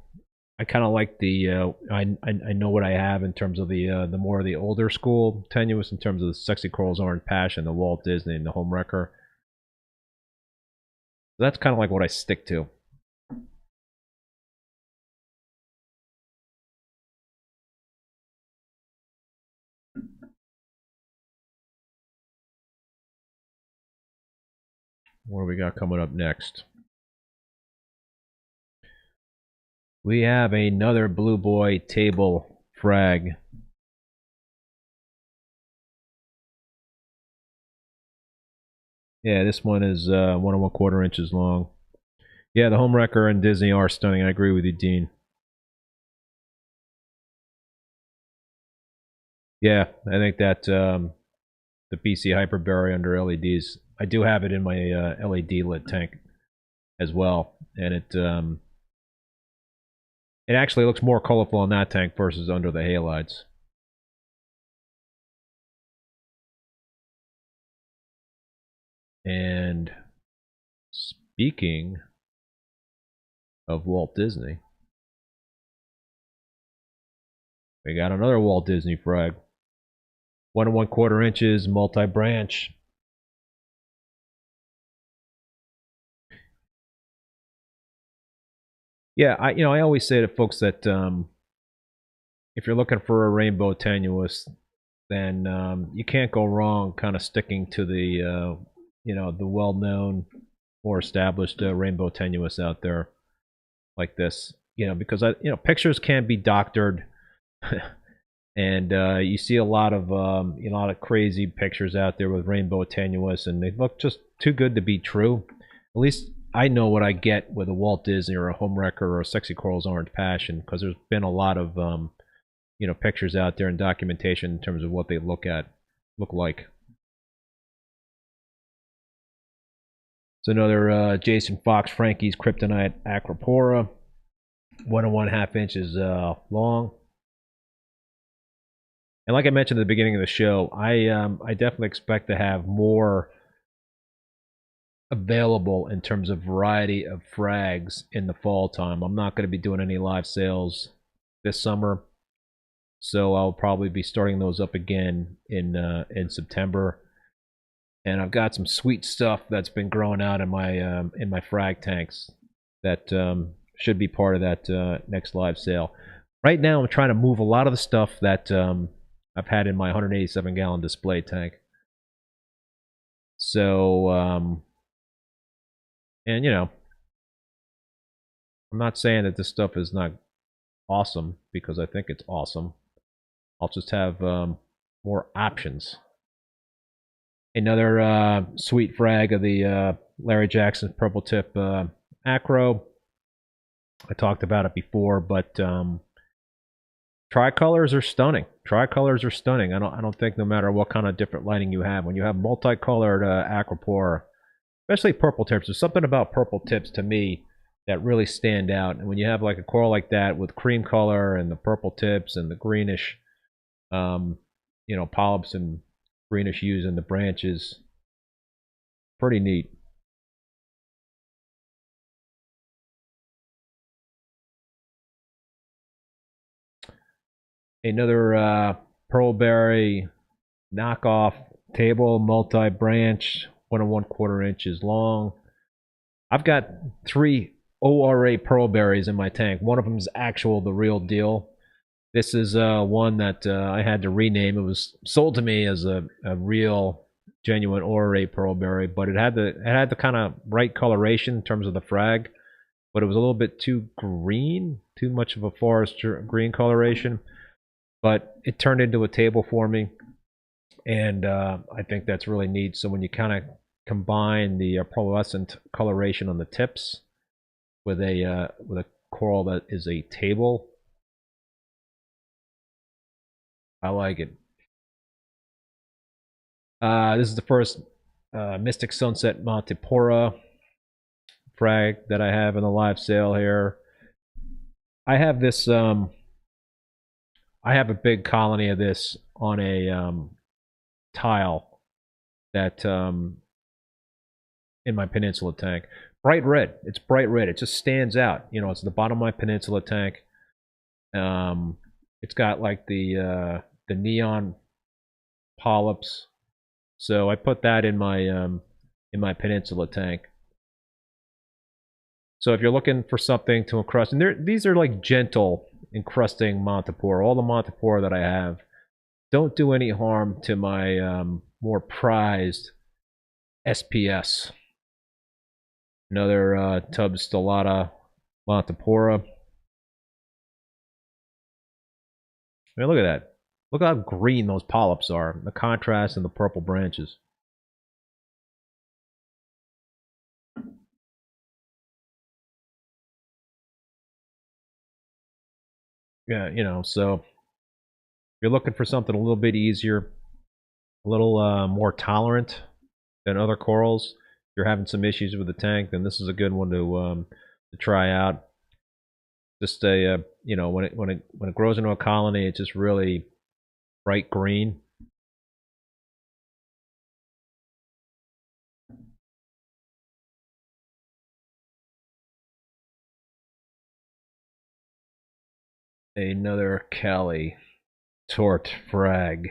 I kind of like the I know what I have in terms of the more of the older school tenuous in terms of the Sexy Corals Orange Passion, the Walt Disney, and the Home Wrecker. That's kind of like what I stick to. What do we got coming up next? We have another Blue Boy table frag. Yeah, this one is 1 1/4 inches long. Yeah, the Home Wrecker and Disney are stunning. I agree with you, Dean. Yeah, I think that the BC Hyperberry under LEDs. I do have it in my LED lit tank as well, and it actually looks more colorful in that tank versus under the halides. And speaking of Walt Disney, we got another Walt Disney frag. 1 1/4 inches, multi-branch. Yeah, I always say to folks that if you're looking for a rainbow tenuous, then you can't go wrong kind of sticking to the the well-known or established rainbow tenuous out there like this. Because pictures can be doctored, and you see a lot of a lot of crazy pictures out there with rainbow tenuous, and they look just too good to be true. At least I know what I get with a Walt Disney or a Home Wrecker or a Sexy Corals Orange Passion, because there's been a lot of pictures out there and documentation in terms of what they look like. So another Jason Fox Frankie's Kryptonite Acropora, 1 1/2 inches long. And like I mentioned at the beginning of the show, I definitely expect to have more available in terms of variety of frags in the fall time. I'm not going to be doing any live sales this summer, so I'll probably be starting those up again in September. And I've got some sweet stuff that's been growing out in my frag tanks that should be part of that next live sale. Right now, I'm trying to move a lot of the stuff that I've had in my 187-gallon display tank. So, and I'm not saying that this stuff is not awesome, because I think it's awesome. I'll just have more options. Another sweet frag of the Larry Jackson Purple Tip Acro. I talked about it before, but tricolors are stunning. Tricolors are stunning. I don't think, no matter what kind of different lighting you have, when you have multicolored Acropora, especially purple tips, there's something about purple tips to me that really stand out. And when you have like a coral like that with cream color and the purple tips and the greenish, polyps and greenish hues in the branches, pretty neat. Another Pearlberry knockoff table, multi-branch, 1 1/4 inches long. I've got 3 ORA Pearlberries in my tank. One of them is the real deal. This is one that I had to rename. It was sold to me as a real, genuine ORA Pearlberry, but it had the kind of right coloration in terms of the frag, but it was a little bit too green, too much of a forest green coloration. But it turned into a table for me, and I think that's really neat. So when you kind of combine the pearlescent coloration on the tips with a coral that is a table, I like it. This is the first Mystic Sunset Montipora frag that I have in the live sale here. I have this. I have a big colony of this on a tile that in my peninsula tank. Bright red. It's bright red. It just stands out. You know, it's the bottom of my peninsula tank. It's got like the neon polyps. So I put that in my peninsula tank. So if you're looking for something to encrust, and these are like gentle encrusting Montipora. All the Montipora that I have don't do any harm to my more prized SPS. Another tub stellata Montipora. I mean, look at that. Look how green those polyps are. The contrast and the purple branches. Yeah, you know, so if you're looking for something a little bit easier, a little more tolerant than other corals, if you're having some issues with the tank, then this is a good one to try out. Just a you know, when it grows into a colony, it's just really bright green. Another Cali Tort frag.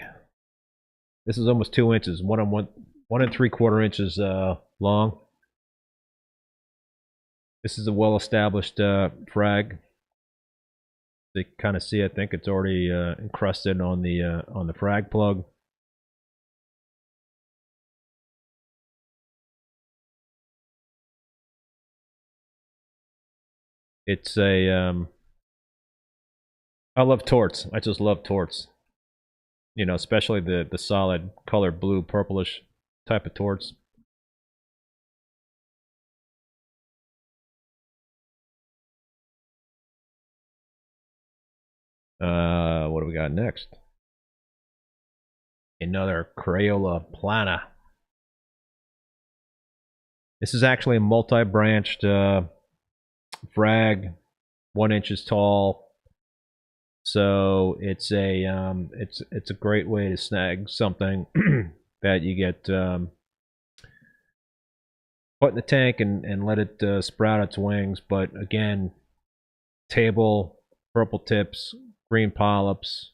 This is almost 2 inches, 1 and 3/4 inches long. This is a well-established frag. You can kind of see, I think it's already encrusted on the frag plug. It's a I love torts. I just love torts. You know, especially the solid color blue, purplish type of torts. What do we got next? Another Crayola plana. This is actually a multi-branched frag, 1 inches tall. So it's a great way to snag something that you get put in the tank and let it sprout its wings. But again, table, purple tips, green polyps,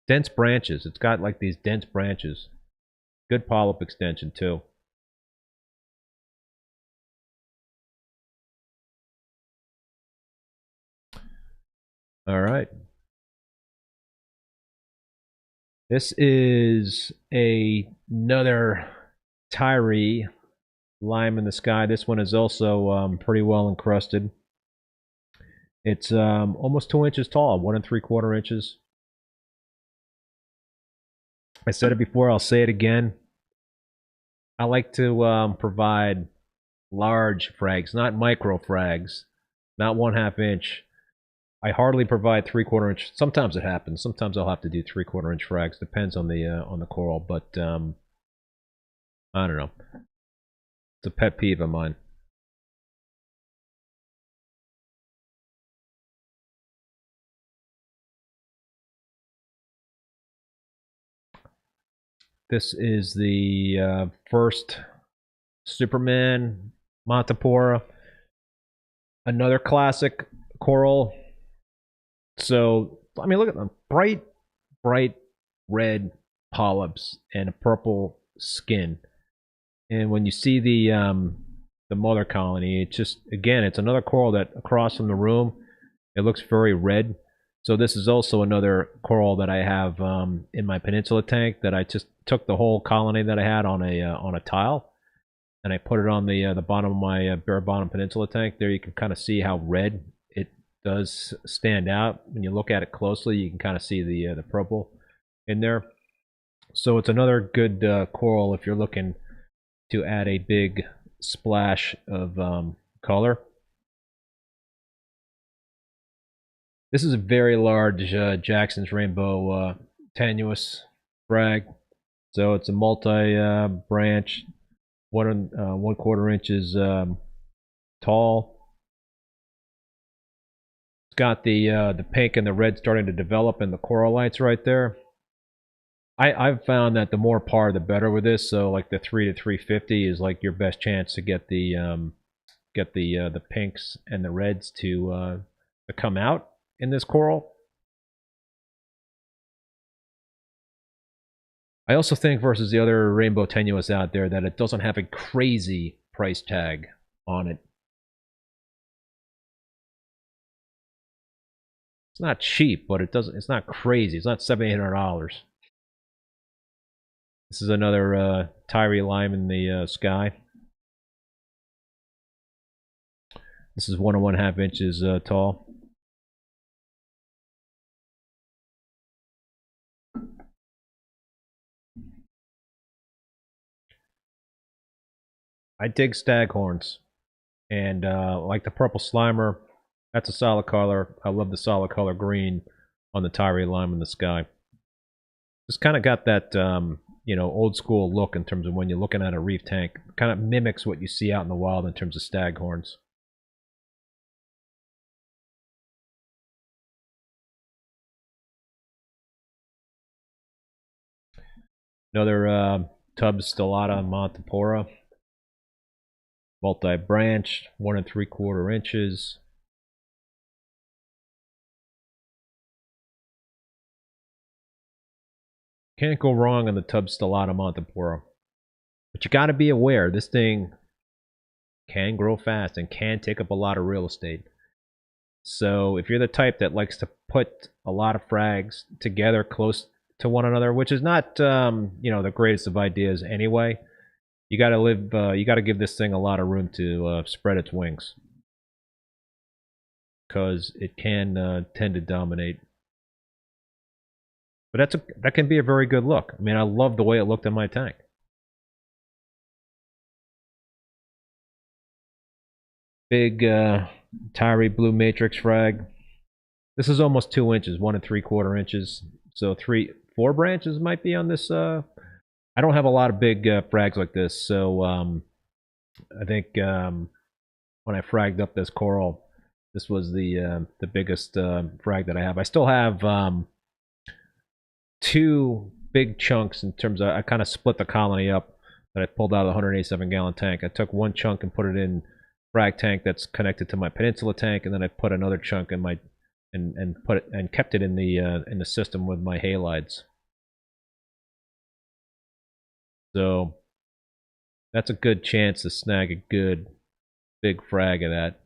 dense branches. It's got like these dense branches. Good polyp extension too. All right. This is another Tyree lime in the sky. This one is also pretty well encrusted. It's almost 2 inches tall, 1 and 3/4 inches. I said it before, I'll say it again. I like to provide large frags, not micro frags, not 1/2 inch. I hardly provide 3/4 inch. Sometimes it happens. Sometimes I'll have to do 3/4 inch frags. Depends on the coral, but I don't know. It's a pet peeve of mine. This is the first Superman Montipora. Another classic coral. So, I mean, look at them. Bright, bright red polyps and a purple skin. And when you see the mother colony, it's just, again, it's another coral that across from the room, it looks very red. So this is also another coral that I have in my peninsula tank that I just took the whole colony that I had on a tile, and I put it on the bottom of my bare bottom peninsula tank. There you can kind of see how red it does stand out. When you look at it closely, you can kind of see the purple in there. So it's another good coral if you're looking to add a big splash of color. This is a very large Jackson's Rainbow tenuous frag. So it's a multi-branch, 1 1/4 inches tall. It's got the pink and the red starting to develop in the coral lights right there. I've found that the more par, the better with this. So like the 3 to 350 is like your best chance to get the pinks and the reds to come out in this coral. I also think versus the other rainbow tenuous out there that it doesn't have a crazy price tag on it. It's not cheap, but it's not crazy. It's not $700-800. This is another Tyree lime in the sky. This is 1.5 inches tall. I dig staghorns, and like the purple slimer, that's a solid color. I love the solid color green on the Tyree lime in the sky. Just kind of got that old school look in terms of when you're looking at a reef tank. Kind of mimics what you see out in the wild in terms of staghorns. Another tub stellata montipora, multi-branched, 1 3/4 inches. Can't go wrong on the tub stellata montipora. But you got to be aware, this thing can grow fast and can take up a lot of real estate. So if you're the type that likes to put a lot of frags together close to one another, which is not the greatest of ideas anyway, you got to give this thing a lot of room to spread its wings, because it can tend to dominate. But that can be a very good look. I mean, I love the way it looked in my tank. Big Tyree blue matrix frag. This is almost 2 inches, 1 3/4 inches. So 4 branches might be on this. I don't have a lot of big frags like this, so I think when I fragged up this coral, this was the biggest frag that I have. I still have 2 big chunks in terms of, I kind of split the colony up that I pulled out of the 187-gallon tank. I took one chunk and put it in frag tank that's connected to my peninsula tank, and then I put another chunk in my and kept it in the system with my halides. So that's a good chance to snag a good big frag of that.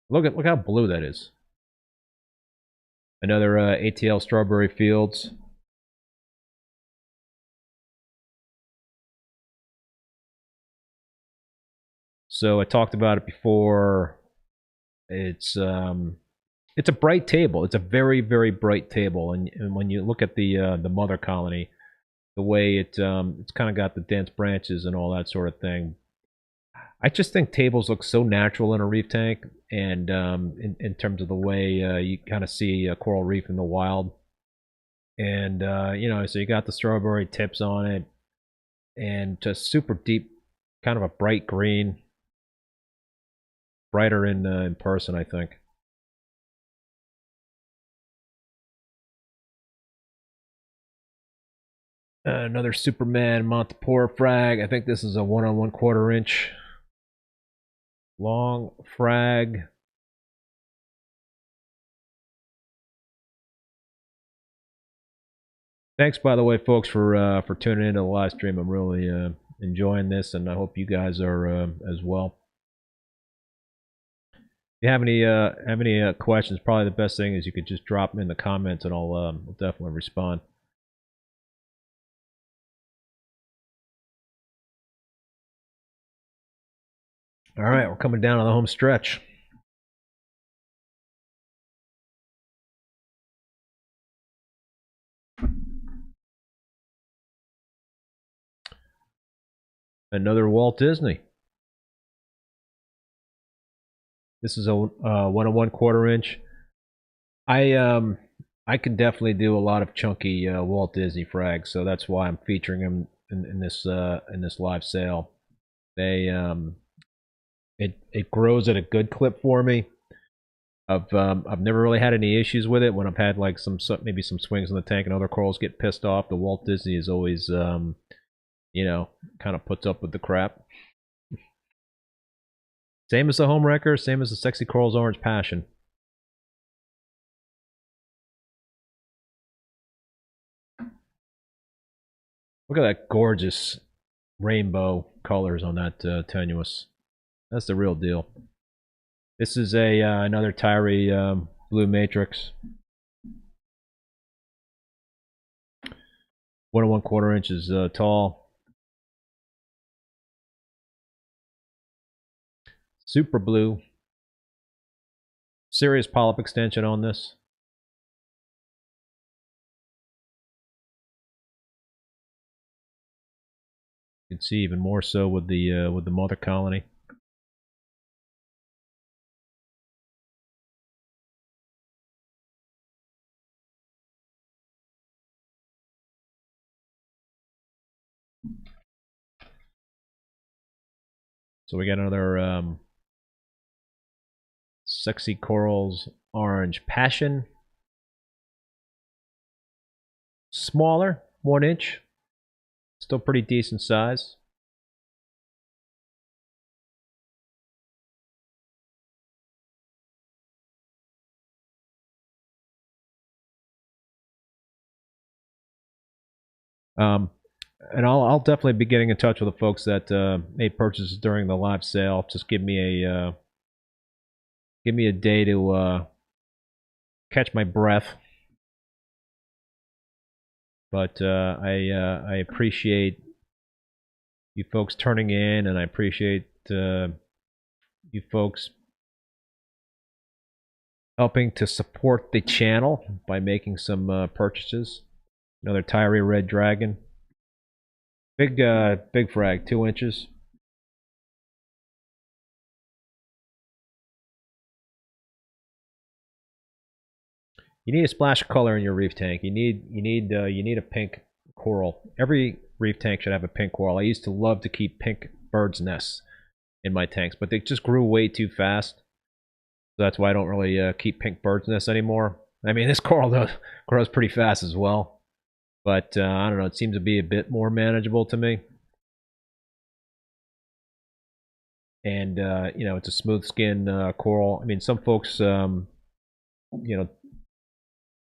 Look how blue that is. Another ATL Strawberry Fields. So I talked about it before. It's a bright table. It's a very, very bright table, and when you look at the mother colony, the way it's kind of got the dense branches and all that sort of thing. I just think tables look so natural in a reef tank, and in terms of the way you kind of see a coral reef in the wild. And so you got the strawberry tips on it, and just super deep, kind of a bright green, brighter in person, I think. Another Superman Montipora frag. I think this is a 1 1/4 inch long frag. Thanks, by the way, folks, for tuning into the live stream. I'm really enjoying this, and I hope you guys are as well. If you have any questions, probably the best thing is you could just drop them in the comments, and I'll definitely respond. All right, we're coming down on the home stretch. Another Walt Disney. This is a 1 1/4 inch. I can definitely do a lot of chunky Walt Disney frags, so that's why I'm featuring them in this live sale. They it grows at a good clip for me. I've never really had any issues with it. When I've had like maybe some swings in the tank and other corals get pissed off, the Walt Disney is always you know, kind of puts up with the crap. Same as the home wrecker, same as the Sexy Corals Orange Passion. Look at that gorgeous rainbow colors on that tenuous. That's the real deal. This is a another Tyree blue matrix. 1 1/4 inches tall. Super blue. Serious polyp extension on this. You can see even more so with the mother colony. So we got another Sexy Corals Orange Passion. Smaller, 1 inch. Still pretty decent size. And I'll definitely be getting in touch with the folks that made purchases during the live sale. Just give me a day to catch my breath. But I appreciate you folks turning in, and I appreciate you folks helping to support the channel by making some purchases. Another Tyree Red Dragon. Big frag, 2 inches. You need a splash of color in your reef tank. You need a pink coral. Every reef tank should have a pink coral. I used to love to keep pink birds' nests in my tanks, but they just grew way too fast. So that's why I don't really keep pink birds' nests anymore. I mean, this coral grows pretty fast as well. But I don't know, it seems to be a bit more manageable to me. And, you know, it's a smooth skin coral. I mean, some folks, you know,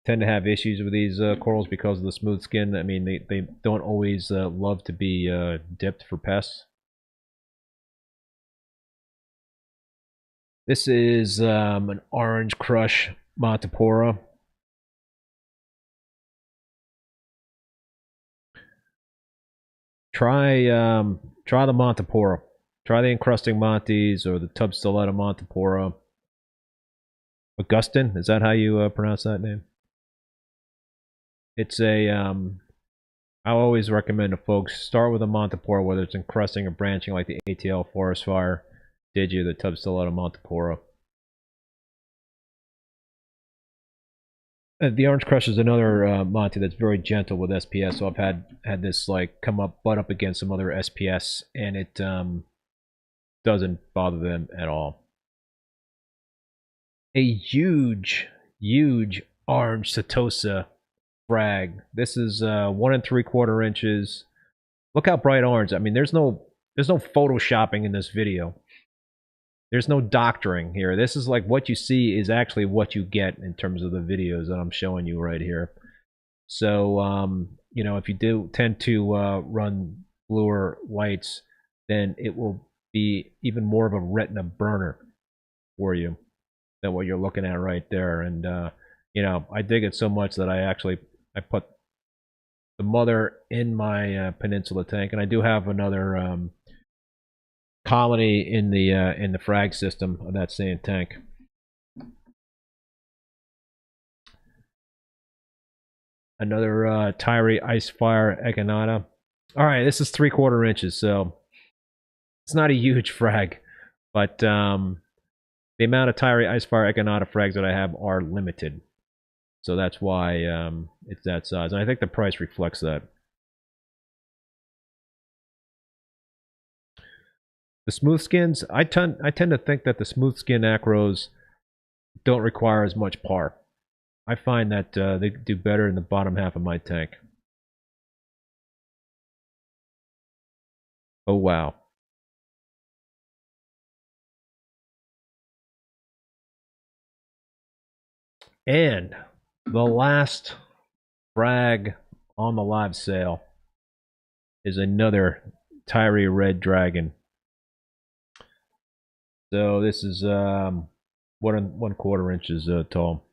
tend to have issues with these corals because of the smooth skin. I mean, they don't always love to be dipped for pests. This is an Orange Crush Montipora. Try the Montipora. Try the encrusting Montes or the tub stiletto Montipora. Augustin, is that how you pronounce that name? It's a I always recommend to folks start with a Montipora, whether it's encrusting or branching like the ATL Forest Fire, Digi, the tub stiletto Montipora. The Orange Crush is another Monty that's very gentle with SPS. So I've had this like butt up against some other SPS, and it doesn't bother them at all. A huge orange Setosa frag. This is 1 3/4 inches. Look how bright orange. I mean, there's no photoshopping in this video. There's no doctoring here. This is like what you see is actually what you get in terms of the videos that I'm showing you right here. So, you know, if you do tend to run bluer whites, then it will be even more of a retina burner for you than what you're looking at right there. And, you know, I dig it so much that I put the mother in my peninsula tank, and I do have another colony in the frag system of that same tank. Another Tyree Icefire Echinata. All right, this is 3/4 inches, so it's not a huge frag, but the amount of Tyree Icefire Echinata frags that I have are limited, so that's why it's that size, and I think the price reflects that. The smooth skins, I tend to think that the smooth skin acros don't require as much par. I find that they do better in the bottom half of my tank. Oh, wow. And the last frag on the live sale is another Tyree Red Dragon. So this is 1 1/4 inches tall.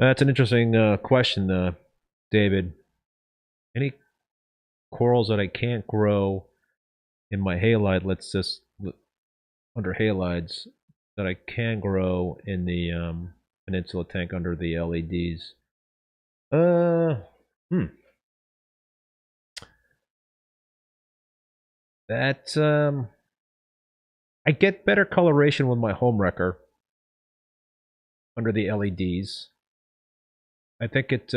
That's an interesting question, David. Any corals that I can't grow in my halide, let's just under halides, that I can grow in the peninsula tank under the LEDs. Hmm. That I get better coloration with my home wrecker under the LEDs. I think it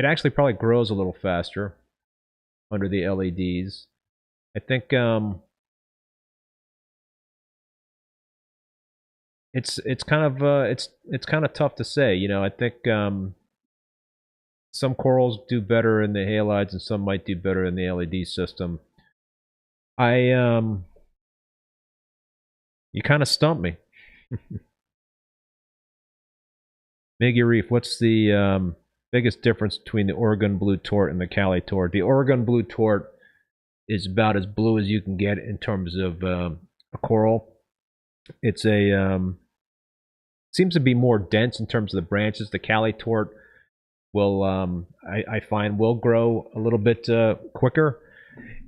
actually probably grows a little faster under the LEDs. I think it's kind of it's kind of tough to say. You know, I think some corals do better in the halides and some might do better in the LED system. I you kind of stumped me. Miggy Reef, what's the biggest difference between the Oregon Blue Tort and the Cali Tort? The Oregon Blue Tort is about as blue as you can get in terms of a coral. It's a seems to be more dense in terms of the branches. The Cali Tort will I find will grow a little bit quicker.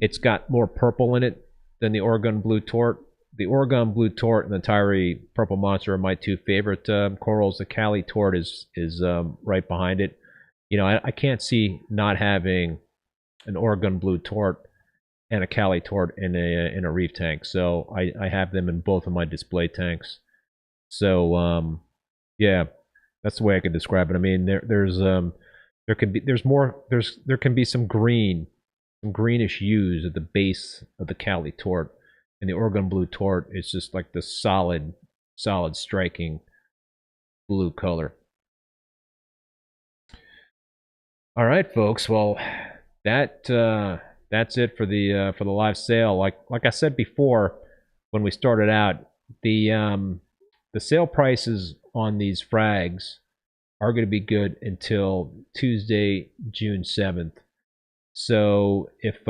It's got more purple in it than the Oregon Blue Tort. The Oregon Blue Tort and the Tyree Purple Monster are my two favorite corals. The Cali Tort is right behind it. You know, I can't see not having an Oregon Blue Tort and a Cali Tort in a reef tank. So I have them in both of my display tanks. So yeah, that's the way I could describe it. I mean, there can be some greenish hues at the base of the Cali Tort, and the Oregon Blue Tort is just like the solid striking blue color. All right, folks. Well, that's it for the live sale. Like I said before, when we started out, the sale prices on these frags are going to be good until Tuesday, June 7th. So if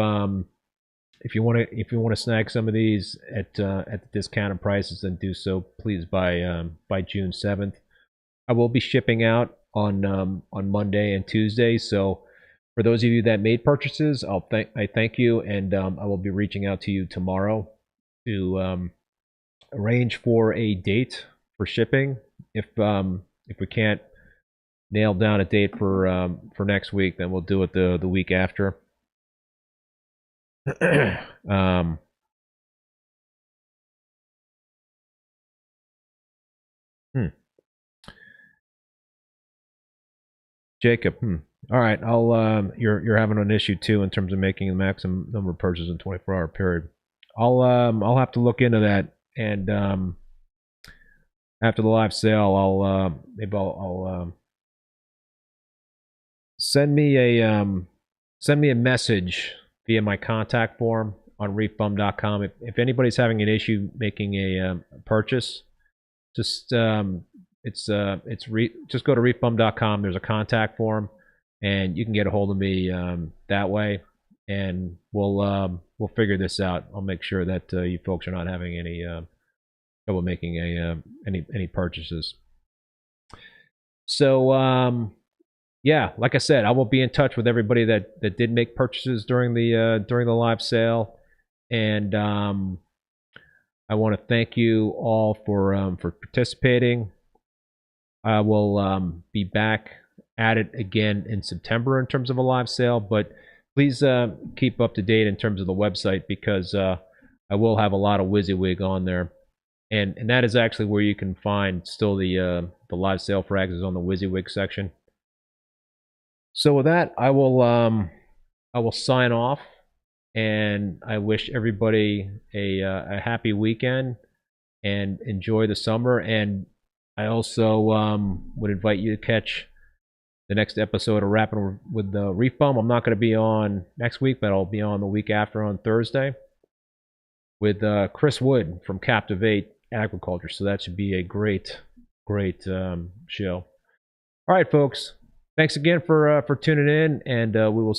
you want to snag some of these at the discounted prices, then do so please by June 7th. I will be shipping out on Monday and Tuesday. So for those of you that made purchases, I thank you, and I will be reaching out to you tomorrow to arrange for a date for shipping. If we can't nail down a date for next week, then we'll do it the week after. um, hmm. Jacob. All right, you're having an issue too in terms of making the maximum number of purchases in a 24-hour period. I'll have to look into that, and after the live sale, I'll send me a message via my contact form on reefbum.com. If anybody's having an issue making a purchase, just just go to reefbum.com. There's a contact form, and you can get a hold of me that way, and we'll figure this out. I'll make sure that you folks are not having any trouble making any purchases. So yeah, like I said, I will be in touch with everybody that did make purchases during the live sale, and I want to thank you all for participating. I will be back at it again in September in terms of a live sale, but please keep up to date in terms of the website, because I will have a lot of WYSIWYG on there, and that is actually where you can find still the live sale frags is on the WYSIWYG section. So with that, I will sign off, and I wish everybody a happy weekend and enjoy the summer. And I also would invite you to catch the next episode of Rapping with the Reef Bum. I'm not going to be on next week, but I'll be on the week after on Thursday with Chris Wood from Captivate Agriculture. So that should be a great show. All right, folks. Thanks again for tuning in, and we will see